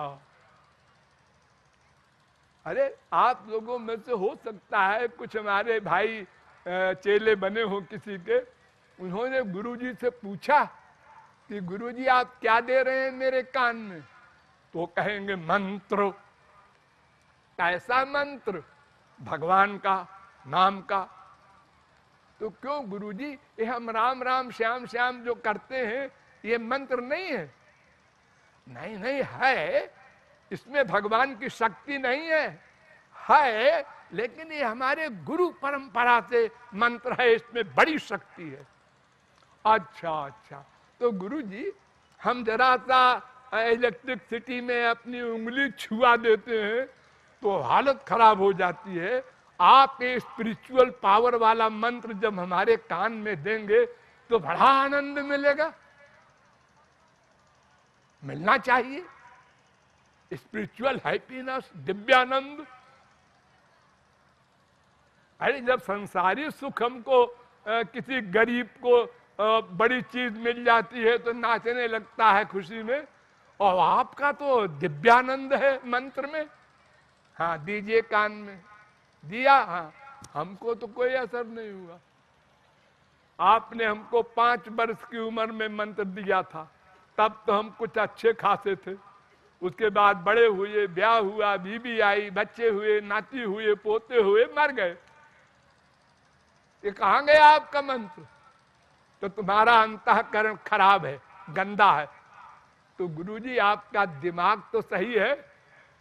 अरे आप लोगों में से हो सकता है कुछ हमारे भाई चेले बने हो किसी के, उन्होंने गुरुजी से पूछा कि गुरुजी आप क्या दे रहे हैं मेरे कान में? तो कहेंगे मंत्र। कैसा मंत्र? भगवान का नाम का। तो क्यों गुरुजी, ये हम राम राम श्याम श्याम जो करते हैं ये मंत्र नहीं है? नहीं नहीं है, इसमें भगवान की शक्ति नहीं है, लेकिन ये हमारे गुरु परंपरा से मंत्र है, इसमें बड़ी शक्ति है। अच्छा अच्छा, तो गुरुजी हम जरा सा इलेक्ट्रिसिटी में अपनी उंगली छुआ देते हैं तो हालत खराब हो जाती है। आप ये स्पिरिचुअल पावर वाला मंत्र जब हमारे कान में देंगे तो बड़ा आनंद मिलेगा, मिलना चाहिए। Spiritual happiness, Divyanand. अरे जब संसारी सुख हमको किसी गरीब को बड़ी चीज मिल जाती है तो नाचने लगता है खुशी में, और आपका तो दिव्यानंद है मंत्र में। हाँ दीजिए कान में, दिया, हाँ हमको तो कोई असर नहीं हुआ। आपने हमको 5 वर्ष की उम्र में मंत्र दिया था, तब तो हम कुछ अच्छे खासे थे। उसके बाद बड़े हुए, ब्याह हुआ, बीबी आई, बच्चे हुए, नाती हुए, पोते हुए, मर गए। ये कहाँ गया आपका मंत्र? तो तुम्हारा अंतःकरण खराब है, गंदा है। तो गुरुजी आपका दिमाग तो सही है,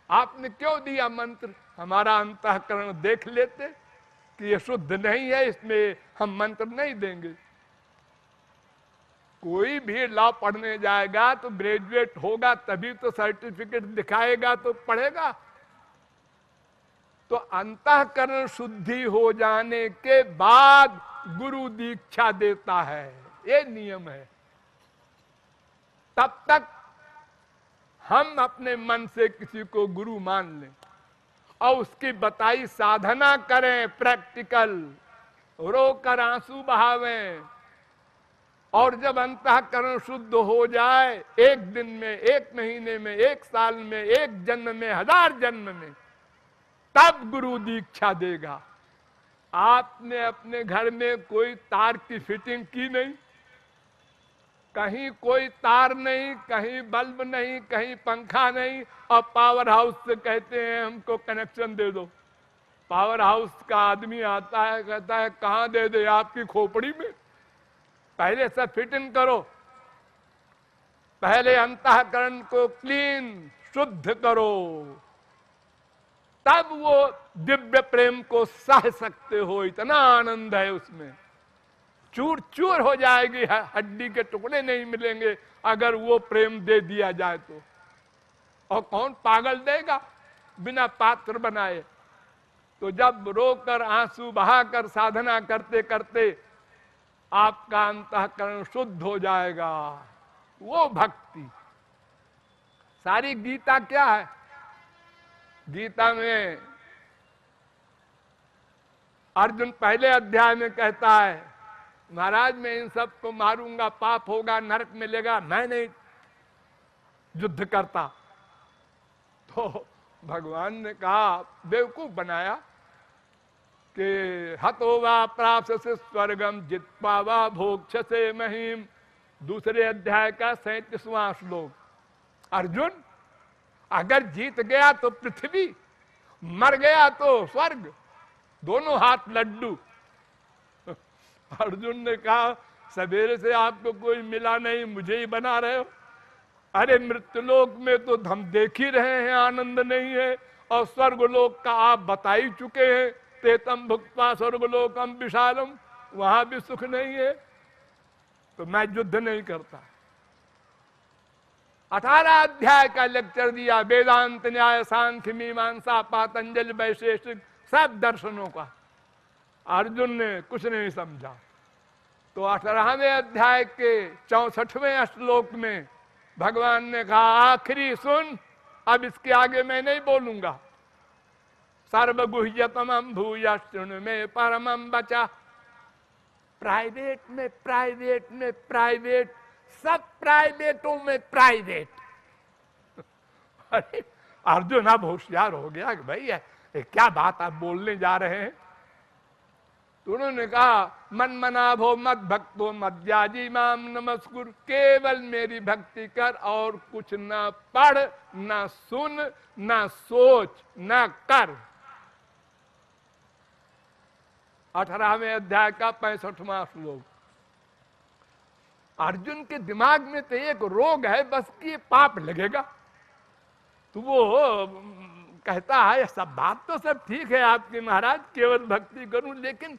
आपने क्यों दिया मंत्र? हमारा अंतःकरण देख लेते कि ये शुद्ध नहीं है, इसमें हम मंत्र नहीं देंगे। कोई भी लॉ पढ़ने जाएगा तो ग्रेजुएट होगा तभी तो सर्टिफिकेट दिखाएगा तो पढ़ेगा। तो अंतःकरण शुद्धि हो जाने के बाद गुरु दीक्षा देता है, ये नियम है। तब तक हम अपने मन से किसी को गुरु मान लें और उसकी बताई साधना करें, प्रैक्टिकल, रोकर आंसू बहावें, और जब अंतःकरण शुद्ध हो जाए, 1 दिन में, 1 महीने में, 1 साल में, 1 जन्म में, 1000 जन्म में, तब गुरु दीक्षा देगा। आपने अपने घर में कोई तार की फिटिंग की नहीं, कहीं कोई तार नहीं, कहीं बल्ब नहीं, कहीं पंखा नहीं, और पावर हाउस से कहते हैं हमको कनेक्शन दे दो। पावर हाउस का आदमी आता है, कहता है कहां दे दे, आपकी खोपड़ी में। पहले से फिटिंग करो, पहले अंतःकरण को क्लीन शुद्ध करो, तब वो दिव्य प्रेम को सह सकते हो। इतना आनंद है उसमें, चूर चूर हो जाएगी, हड्डी के टुकड़े नहीं मिलेंगे अगर वो प्रेम दे दिया जाए तो। और कौन पागल देगा बिना पात्र बनाए। तो जब रोकर आंसू बहाकर साधना करते करते आपका अंतःकरण शुद्ध हो जाएगा, वो भक्ति। सारी गीता क्या है? गीता में अर्जुन पहले अध्याय में कहता है, महाराज मैं इन सब को मारूंगा, पाप होगा, नरक मिलेगा, मैं नहीं युद्ध करता। तो भगवान ने कहा, बेवकूफ बनाया कि हतो वा प्राप्त से स्वर्गम जित्वा वा भोक्ष से महिम। दूसरे अध्याय का 37वां श्लोक। अर्जुन अगर जीत गया तो पृथ्वी, मर गया तो स्वर्ग, दोनों हाथ लड्डू। अर्जुन ने कहा, सवेरे से आपको कोई मिला नहीं, मुझे ही बना रहे हो। अरे मृत्युलोक में तो हम देख ही रहे हैं आनंद नहीं है, और स्वर्गलोक का आप बता ही चुके हैं, तेतम भुक्त्वा स्वर्गलोकम विशालम, वहां भी सुख नहीं है। तो मैं युद्ध नहीं करता। 18 अध्याय का लेक्चर दिया, वेदांत न्याय सांख्य मीमांसा पातंजलि वैशेषिक सब दर्शनों का। अर्जुन ने कुछ नहीं समझा। तो 18वें अध्याय के 64वें श्लोक में भगवान ने कहा, आखिरी सुन, अब इसके आगे मैं नहीं बोलूंगा। सर्वगुह्यतमं भूय शृणु में परमं वचा। प्राइवेट में प्राइवेट में प्राइवेट, सब प्राइवेटों में प्राइवेट। अरे अर्जुन अब होशियार हो गया कि भाई ये क्या बात आप बोलने जा रहे हैं। तो उन्होंने कहा, मन मना भो मत भक्तो मद्याजी माम नमस्कुर, केवल मेरी भक्ति कर और कुछ ना पढ़, ना सुन, ना सोच, ना कर। 18वें अध्याय का 65वां श्लोक। अर्जुन के दिमाग में तो एक रोग है बस कि पाप लगेगा। तो वो कहता है, सब बात तो सब ठीक है आपकी महाराज, केवल भक्ति करूं, लेकिन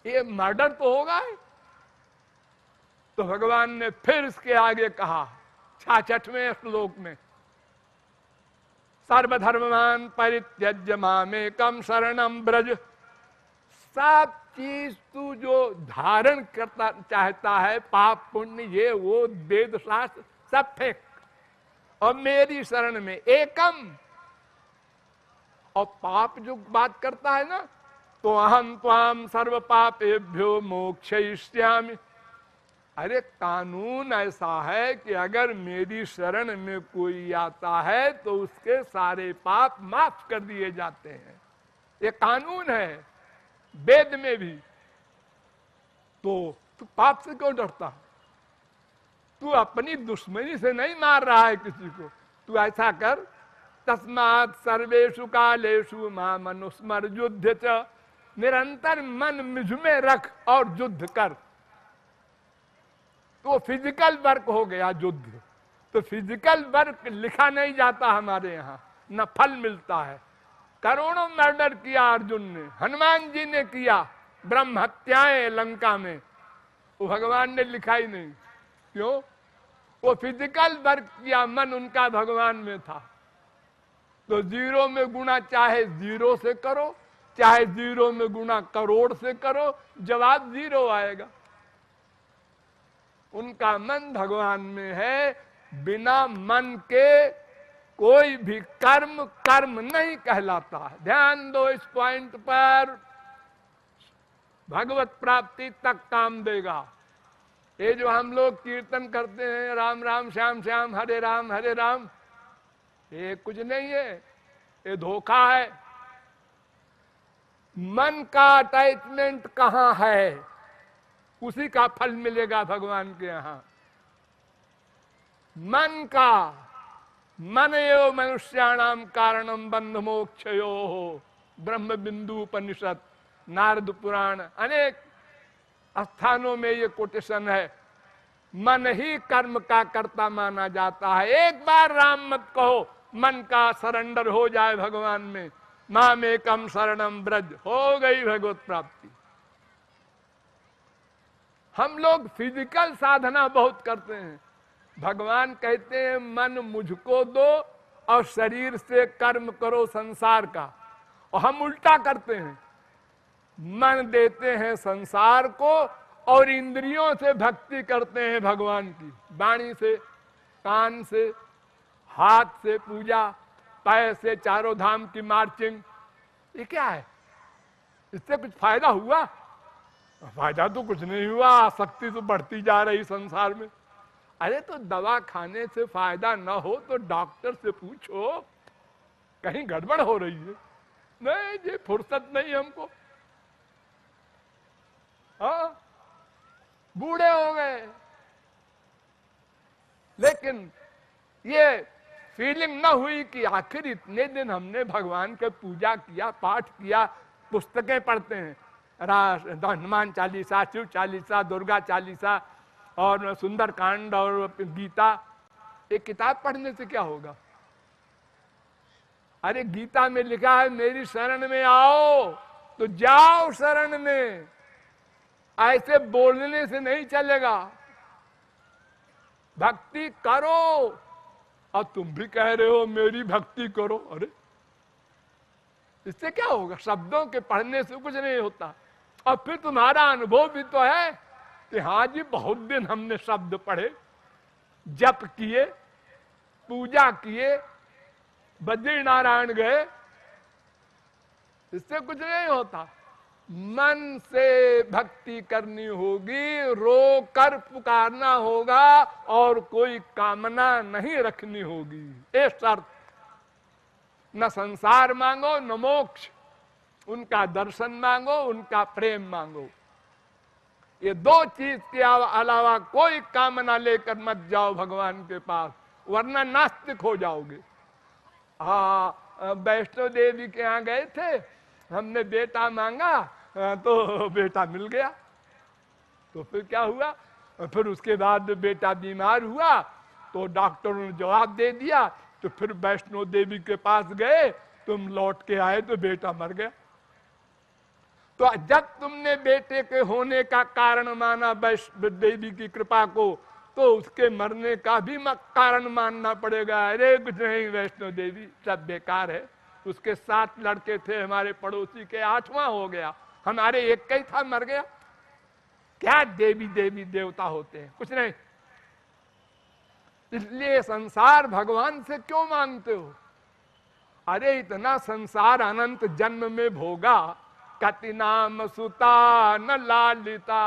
ये मर्डर तो होगा है। तो भगवान ने फिर इसके आगे कहा 66वें श्लोक में, सर्वधर्मान परित्यज्य मामेकम शरणम ब्रज। सब चीज तू जो धारण करता चाहता है, पाप पुण्य ये वो वेद शास्त्र सब फेंक, और मेरी शरण में एकम। और पाप जो बात करता है ना, तो अहम त्वाम सर्व पापेभ्यो मोक्षयिष्यामि। अरे कानून ऐसा है कि अगर मेरी शरण में कोई आता है तो उसके सारे पाप माफ कर दिए जाते हैं। ये कानून है वेद में भी। तो तू पाप से क्यों डरता? तू अपनी दुश्मनी से नहीं मार रहा है किसी को। तू ऐसा कर, तस्मात् सर्वेषु कालेषु मां मनुस्मर युद्ध च। निरंतर मन मुझ में रख और युद्ध कर। तो फिजिकल वर्क हो गया युद्ध। तो फिजिकल वर्क लिखा नहीं जाता हमारे यहाँ, न फल मिलता है। करोड़ों मर्डर किया अर्जुन ने, हनुमान जी ने किया, ब्रह्म हत्याएं लंका में, वो भगवान ने लिखा ही नहीं। क्यों? वो फिजिकल वर्क किया, मन उनका भगवान में था। तो जीरो में गुणा चाहे जीरो से करो, चाहे जीरो में गुणा करोड़ से करो, जवाब जीरो आएगा। उनका मन भगवान में है। बिना मन के कोई भी कर्म कर्म नहीं कहलाता है। ध्यान दो इस पॉइंट पर, भगवत प्राप्ति तक काम देगा। ये जो हम लोग कीर्तन करते हैं, राम राम श्याम श्याम हरे राम, ये कुछ नहीं है, ये धोखा है। मन का अटैचमेंट कहां है, उसी का फल मिलेगा भगवान के यहां। मन का, मन एव मनुष्याणाम कारणम बंध मोक्षयो हो, ब्रह्म बिंदु उपनिषद, नारद पुराण, अनेक स्थानों में ये कोटेशन है। मन ही कर्म का कर्ता माना जाता है। एक बार राम मत कहो, मन का सरेंडर हो जाए भगवान में, माम एकम शरणम ब्रज, हो गई भगवत प्राप्ति। हम लोग फिजिकल साधना बहुत करते हैं, भगवान कहते हैं मन मुझको दो और शरीर से कर्म करो संसार का, और हम उल्टा करते हैं, मन देते हैं संसार को और इंद्रियों से भक्ति करते हैं भगवान की, वाणी से, कान से, हाथ से पूजा, पैर से चारों धाम की मार्चिंग। ये क्या है? इससे कुछ फायदा हुआ? फायदा तो कुछ नहीं हुआ, आसक्ति तो बढ़ती जा रही संसार में। अरे तो दवा खाने से फायदा न हो तो डॉक्टर से पूछो, कहीं गड़बड़ हो रही है। नहीं जी, फुर्सत नहीं हमको, हाँ बूढ़े हो गए। लेकिन ये फीलिंग न हुई कि आखिर इतने दिन हमने भगवान के पूजा किया, पाठ किया, पुस्तकें पढ़ते हैं, हनुमान चालीसा, शिव चालीसा, दुर्गा चालीसा और सुंदर कांड और गीता। एक किताब पढ़ने से क्या होगा? अरे गीता में लिखा है मेरी शरण में आओ, तो जाओ शरण में, ऐसे बोलने से नहीं चलेगा। भक्ति करो। और तुम भी कह रहे हो मेरी भक्ति करो, अरे इससे क्या होगा? शब्दों के पढ़ने से कुछ नहीं होता। और फिर तुम्हारा अनुभव भी तो है कि हाँ जी बहुत दिन हमने शब्द पढ़े, जप किए, पूजा किए, बद्रीनारायण गए, इससे कुछ नहीं होता। मन से भक्ति करनी होगी, रो कर पुकारना होगा और कोई कामना नहीं रखनी होगी। ये शर्त, न संसार मांगो न मोक्ष, उनका दर्शन मांगो, उनका प्रेम मांगो। ये दो चीज के अलावा कोई कामना लेकर मत जाओ भगवान के पास, वरना नास्तिक हो जाओगे। हाँ, वैष्णो देवी के यहाँ गए थे, हमने बेटा मांगा तो बेटा मिल गया। तो फिर क्या हुआ? फिर उसके बाद बेटा बीमार हुआ तो डॉक्टरों ने जवाब दे दिया, तो फिर वैष्णो देवी के पास गए, तुम लौट के आए तो बेटा मर गया। तो जब तुमने बेटे के होने का कारण माना वैष्णो देवी की कृपा को, तो उसके मरने का भी कारण मानना पड़ेगा। अरे कुछ नहीं, वैष्णो देवी सब बेकार है। उसके 7 लड़के थे हमारे पड़ोसी के, 8वां हो गया, हमारे एक का ही था, मर गया। क्या देवी देवी देवता होते हैं? कुछ नहीं। इसलिए संसार भगवान से क्यों मांगते हो? अरे इतना संसार अनंत जन्म में भोगा, कति नाम सुता न लालिता।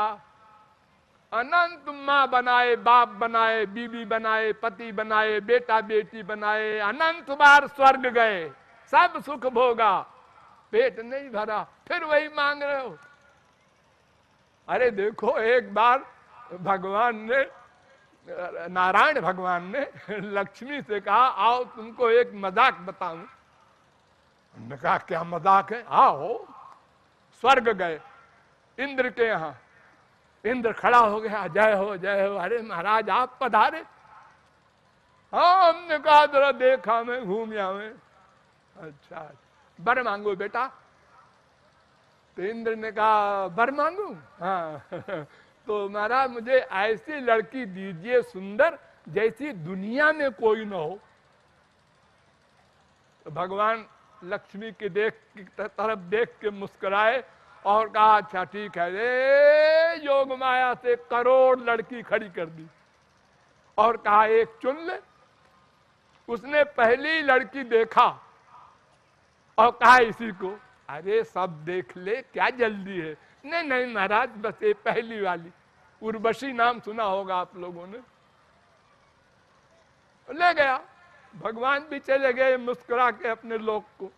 अनंत माँ बनाए, बाप बनाए, बीबी बनाए, पति बनाए, बेटा बेटी बनाए, अनंत बार स्वर्ग गए, सब सुख भोगा, पेट नहीं भरा, फिर वही मांग रहे हो। अरे देखो, एक बार भगवान ने, नारायण भगवान ने लक्ष्मी से कहा आओ तुमको एक मजाक बताऊं। हमने कहा क्या मजाक है? आओ। स्वर्ग गए इंद्र के यहाँ, इंद्र खड़ा हो गया, जय हो जय हो। अरे महाराज आप पधारे? हाँ, हमने कहा जरा देखा मैं, घूम आवे। अच्छा, बर मांगो बेटा। तो इंद्र ने कहा बर मांगू? हाँ। तो महाराज मुझे ऐसी लड़की दीजिए सुंदर, जैसी दुनिया में कोई न हो। तो भगवान लक्ष्मी की तरफ देख के मुस्कुराए और कहा अच्छा ठीक है। रे योग माया से करोड़ लड़की खड़ी कर दी और कहा एक चुन ले। उसने पहली लड़की देखा और कहा इसी को। अरे सब देख ले, क्या जल्दी है? नहीं नहीं महाराज, बस ये पहली वाली, उर्वशी नाम सुना होगा आप लोगों ने। ले गया, भगवान भी चले गए मुस्कुरा के अपने लोक को,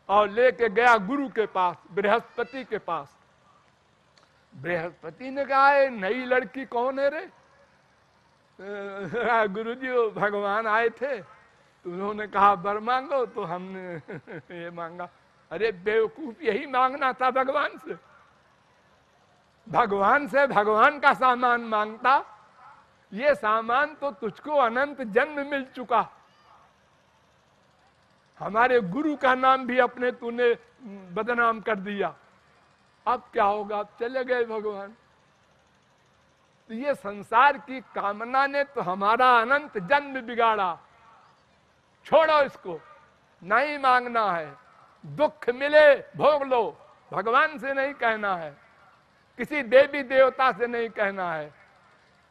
और लेके गया गुरु के पास, बृहस्पति के पास। बृहस्पति ने कहा नई लड़की कौन है रे? गुरुजी वो भगवान आए थे तो उन्होंने कहा वर मांगो, तो हमने ये मांगा। अरे बेवकूफ, यही मांगना था भगवान से। भगवान से भगवान का सामान मांगता, ये सामान तो तुझको अनंत जन्म मिल चुका। हमारे गुरु का नाम भी अपने तूने बदनाम कर दिया, अब क्या होगा? अब चले गए भगवान। तो ये संसार की कामना ने तो हमारा अनंत जन्म बिगाड़ा। छोड़ो इसको, नहीं मांगना है। दुख मिले भोग लो, भगवान से नहीं कहना है, किसी देवी देवता से नहीं कहना है।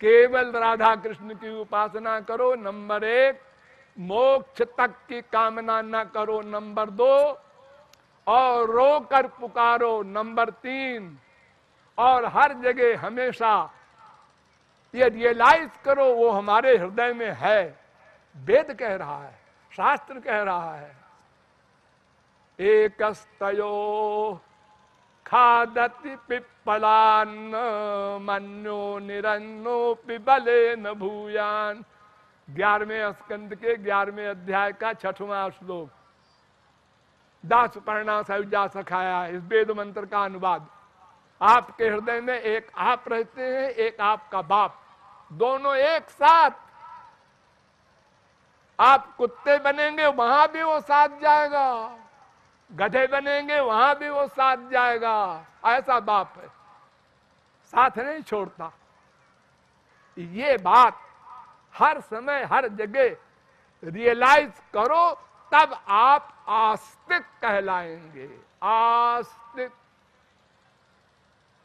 केवल राधा कृष्ण की उपासना करो। नंबर 1, मोक्ष तक की कामना न करो। नंबर 2, और रो कर पुकारो। नंबर 3, और हर जगह हमेशा ये रियलाइज करो वो हमारे हृदय में है। वेद कह रहा है, शास्त्र कह रहा है, एकस्तयो खादति पिप्पलान्न मन्यो निरन्नो पिबले न भूयान। 11वें स्कंद के 11वें अध्याय का 6वां श्लोक। दास पर्णा सयुजा सखाया, इस वेद मंत्र का अनुवाद। आपके हृदय में एक आप रहते हैं, एक आपका बाप, दोनों एक साथ। आप कुत्ते बनेंगे वहां भी वो साथ जाएगा, गधे बनेंगे वहां भी वो साथ जाएगा। ऐसा बाप है, साथ नहीं छोड़ता। ये बात हर समय हर जगह रियलाइज करो, तब आप आस्तिक कहलाएंगे। आस्तिक।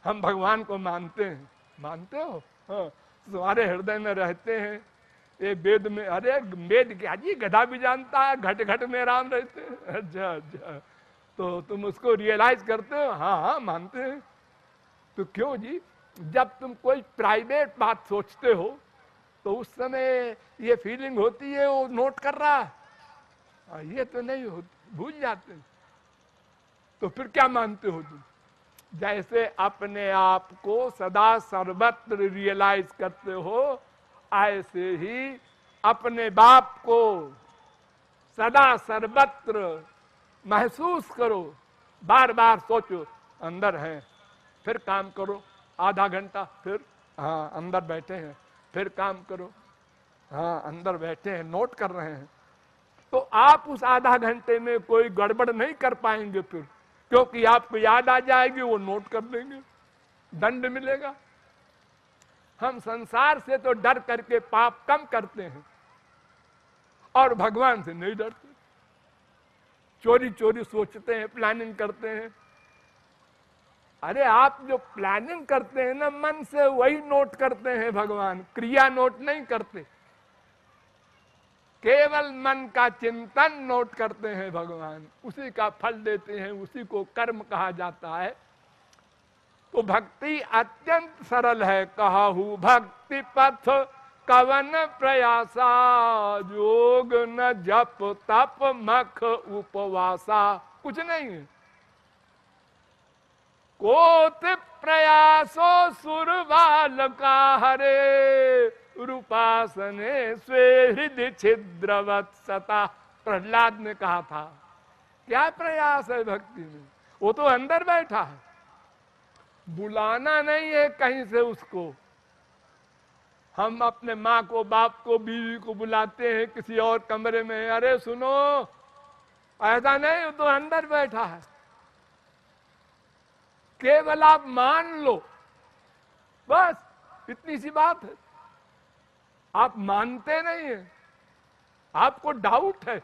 हम भगवान को मानते हैं, मानते हो? हाँ, तुम्हारे हृदय में रहते हैं। ये वेद में, अरे वेद क्या जी, गधा भी जानता है घट घट में राम रहते हैं। अच्छा अच्छा, तो तुम उसको रियलाइज करते हो? हाँ हाँ मानते हैं। तो क्यों जी? जब तुम कोई प्राइवेट बात सोचते हो तो उस समय ये फीलिंग होती है वो नोट कर रहा है, ये तो नहीं होती, भूल जाते। तो फिर क्या मानते हो तुम? जैसे अपने आप को सदा सर्वत्र रियलाइज करते हो, ऐसे ही अपने बाप को सदा सर्वत्र महसूस करो। बार बार सोचो अंदर है, फिर काम करो आधा घंटा, फिर हाँ अंदर बैठे हैं, फिर काम करो, हाँ अंदर बैठे हैं, नोट कर रहे हैं। तो आप उस आधा घंटे में कोई गड़बड़ नहीं कर पाएंगे फिर, क्योंकि आपको याद आ जाएगी, वो नोट कर देंगे, दंड मिलेगा। हम संसार से तो डर करके पाप कम करते हैं और भगवान से नहीं डरते। चोरी चोरी सोचते हैं, प्लानिंग करते हैं। अरे आप जो प्लानिंग करते हैं ना मन से, वही नोट करते हैं भगवान, क्रिया नोट नहीं करते। केवल मन का चिंतन नोट करते हैं भगवान, उसी का फल देते हैं, उसी को कर्म कहा जाता है। तो भक्ति अत्यंत सरल है। कहू भक्ति पथ कवन प्रयासा, योग न जप तप मख उपवासा। कुछ नहीं है। कोत प्रयासो सुरबाल का हरे, रूपासने स्वे हृदय छिद्रवत सता। प्रहलाद ने कहा था, क्या प्रयास है भक्ति में? वो तो अंदर बैठा है, बुलाना नहीं है कहीं से उसको। हम अपने माँ को, बाप को, बीवी को बुलाते हैं किसी और कमरे में, अरे सुनो, ऐसा नहीं, वो तो अंदर बैठा है। केवल आप मान लो, बस इतनी सी बात है। आप मानते नहीं है, आपको डाउट है,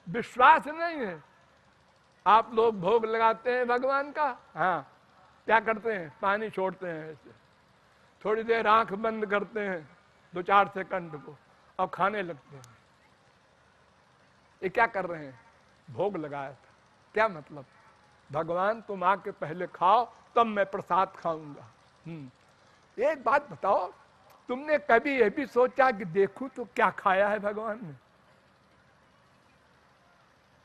विश्वास नहीं है। आप लोग भोग लगाते हैं भगवान का, हाँ क्या करते हैं? पानी छोड़ते हैं ऐसे, थोड़ी देर आंख बंद करते हैं 2-4 सेकंड को और खाने लगते हैं। ये क्या कर रहे हैं? भोग लगाया था। क्या मतलब? भगवान तुम आके पहले खाओ, तब मैं प्रसाद खाऊंगा। एक बात बताओ, तुमने कभी ये भी सोचा कि देखूं तो क्या खाया है भगवान ने?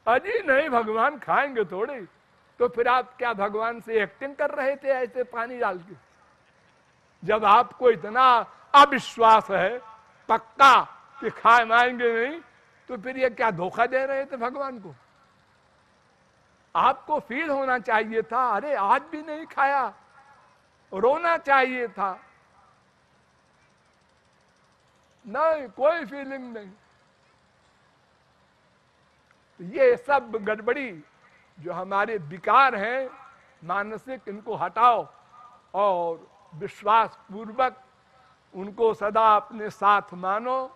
अजी नहीं, भगवान खाएंगे थोड़े। तो फिर आप क्या भगवान से एक्टिंग कर रहे थे ऐसे पानी डाल के? जब आपको इतना अविश्वास है पक्का कि खाएंगे नहीं, तो फिर ये क्या धोखा दे रहे थे भगवान को? आपको फील होना चाहिए था, अरे आज भी नहीं खाया, रोना चाहिए था। नहीं, कोई फीलिंग नहीं। ये सब गड़बड़ी जो हमारे विकार हैं मानसिक, इनको हटाओ और विश्वास पूर्वक उनको सदा अपने साथ मानो।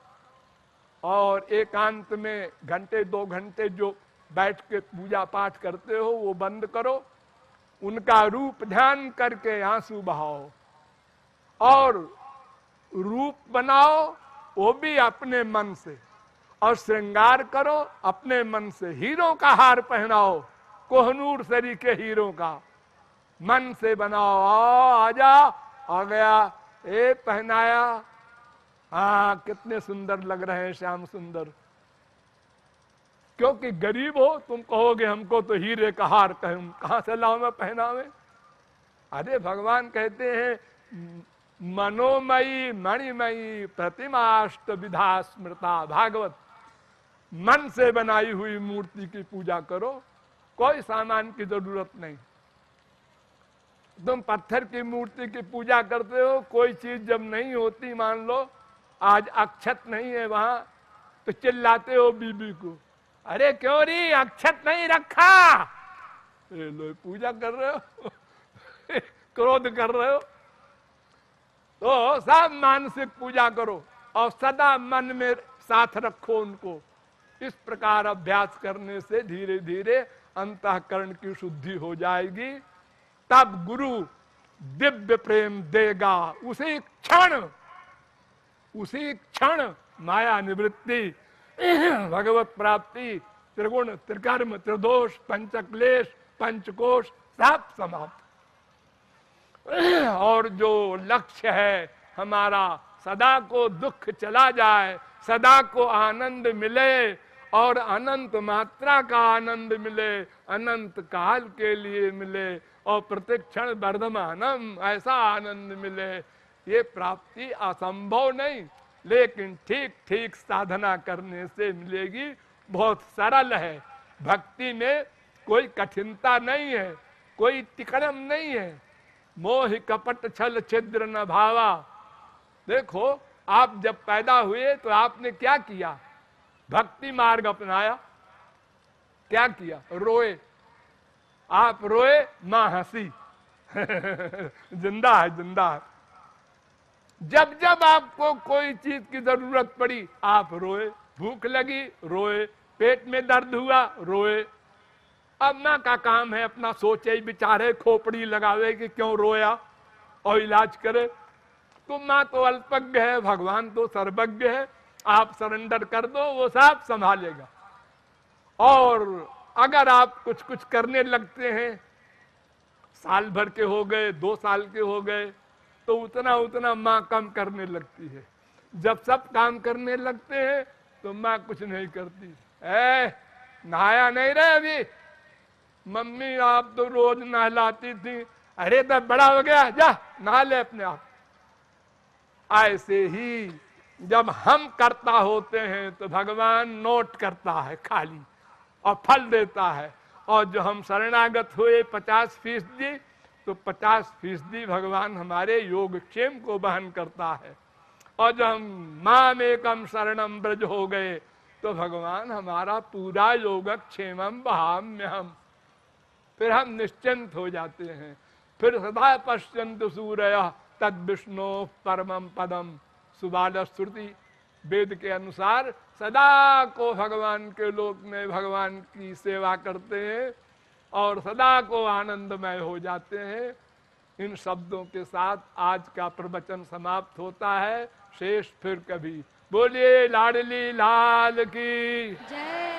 और एकांत में घंटे 2 घंटे जो बैठ के पूजा पाठ करते हो वो बंद करो, उनका रूप ध्यान करके आंसू बहाओ और रूप बनाओ, वो भी अपने मन से, और श्रृंगार करो अपने मन से। हीरो का हार पहनाओ, कोहनूर सरी के हीरो का मन से बनाओ। आजा, आ गया, ए पहनाया, हाँ कितने सुंदर लग रहे हैं श्याम सुंदर। क्योंकि गरीब हो, तुम कहोगे हमको तो हीरे का हार कहां से लाओ मैं पहनावे। अरे भगवान कहते हैं मनोमयी मणिमयी प्रतिमाष्ट विधा स्मृता। भागवत, मन से बनाई हुई मूर्ति की पूजा करो, कोई सामान की जरूरत नहीं। तुम पत्थर की मूर्ति की पूजा करते हो, कोई चीज जब नहीं होती, मान लो आज अक्षत नहीं है वहां, तो चिल्लाते हो बीबी को, अरे क्यों री अक्षत नहीं रखा? लो पूजा कर रहे हो क्रोध कर रहे हो। तो सब मानसिक पूजा करो और सदा मन में साथ रखो उनको। इस प्रकार अभ्यास करने से धीरे धीरे अंतःकरण की शुद्धि हो जाएगी। तब गुरु दिव्य प्रेम देगा। उसी क्षण माया निवृत्ति, भगवत प्राप्ति, त्रिगुण त्रिकर्म त्रिदोष पंचक्लेश पंचकोश सब समाप्त। और जो लक्ष्य है हमारा, सदा को दुख चला जाए, सदा को आनंद मिले और अनंत मात्रा का आनंद मिले, अनंत काल के लिए मिले और प्रतिक्षण वर्धमानम ऐसा आनंद मिले, ये प्राप्ति असंभव नहीं, लेकिन ठीक ठीक साधना करने से मिलेगी। बहुत सरल है, भक्ति में कोई कठिनता नहीं है, कोई तिकड़म नहीं है। मोह कपट छल छिद्र न भावा। देखो, आप जब पैदा हुए तो आपने क्या किया? भक्ति मार्ग अपनाया। क्या किया? रोए। आप रोए, मां हंसी जिंदा है, जिंदा है। जब जब आपको कोई चीज की जरूरत पड़ी आप रोए, भूख लगी रोए, पेट में दर्द हुआ रोए। अब माँ का काम है अपना सोचे विचारे, खोपड़ी लगावे कि क्यों रोया और इलाज करे। तो माँ तो अल्पज्ञ है, भगवान तो सर्वज्ञ है। आप सरेंडर कर दो, वो सब संभालेगा। और अगर आप कुछ कुछ करने लगते हैं, साल भर के हो गए, 2 साल के हो गए, तो उतना उतना माँ कम करने लगती है। जब सब काम करने लगते हैं तो माँ कुछ नहीं करती। नहाया नहीं रहे अभी? मम्मी आप तो रोज नहलाती थी। अरे तब बड़ा हो गया, जा नहा ले अपने आप। ऐसे ही जब हम करता होते हैं तो भगवान नोट करता है खाली और फल देता है। और जो हम शरणागत हुए 50% तो 50% भगवान हमारे योगक्षेम को वहन करता है। और जब हम माम एकम शरणम ब्रज हो गए तो भगवान हमारा पूरा योगक्षेमम बहाम्यहम, फिर हम निश्चिंत हो जाते हैं। फिर सदा पश्यन्तु सूरयः तद विष्णु परमम पदम। सुबाल श्रुति वेद के अनुसार सदा को भगवान के लोक में भगवान की सेवा करते हैं और सदा को आनंदमय हो जाते हैं। इन शब्दों के साथ आज का प्रवचन समाप्त होता है। शेष फिर कभी। बोलिए लाडली लाल की जय।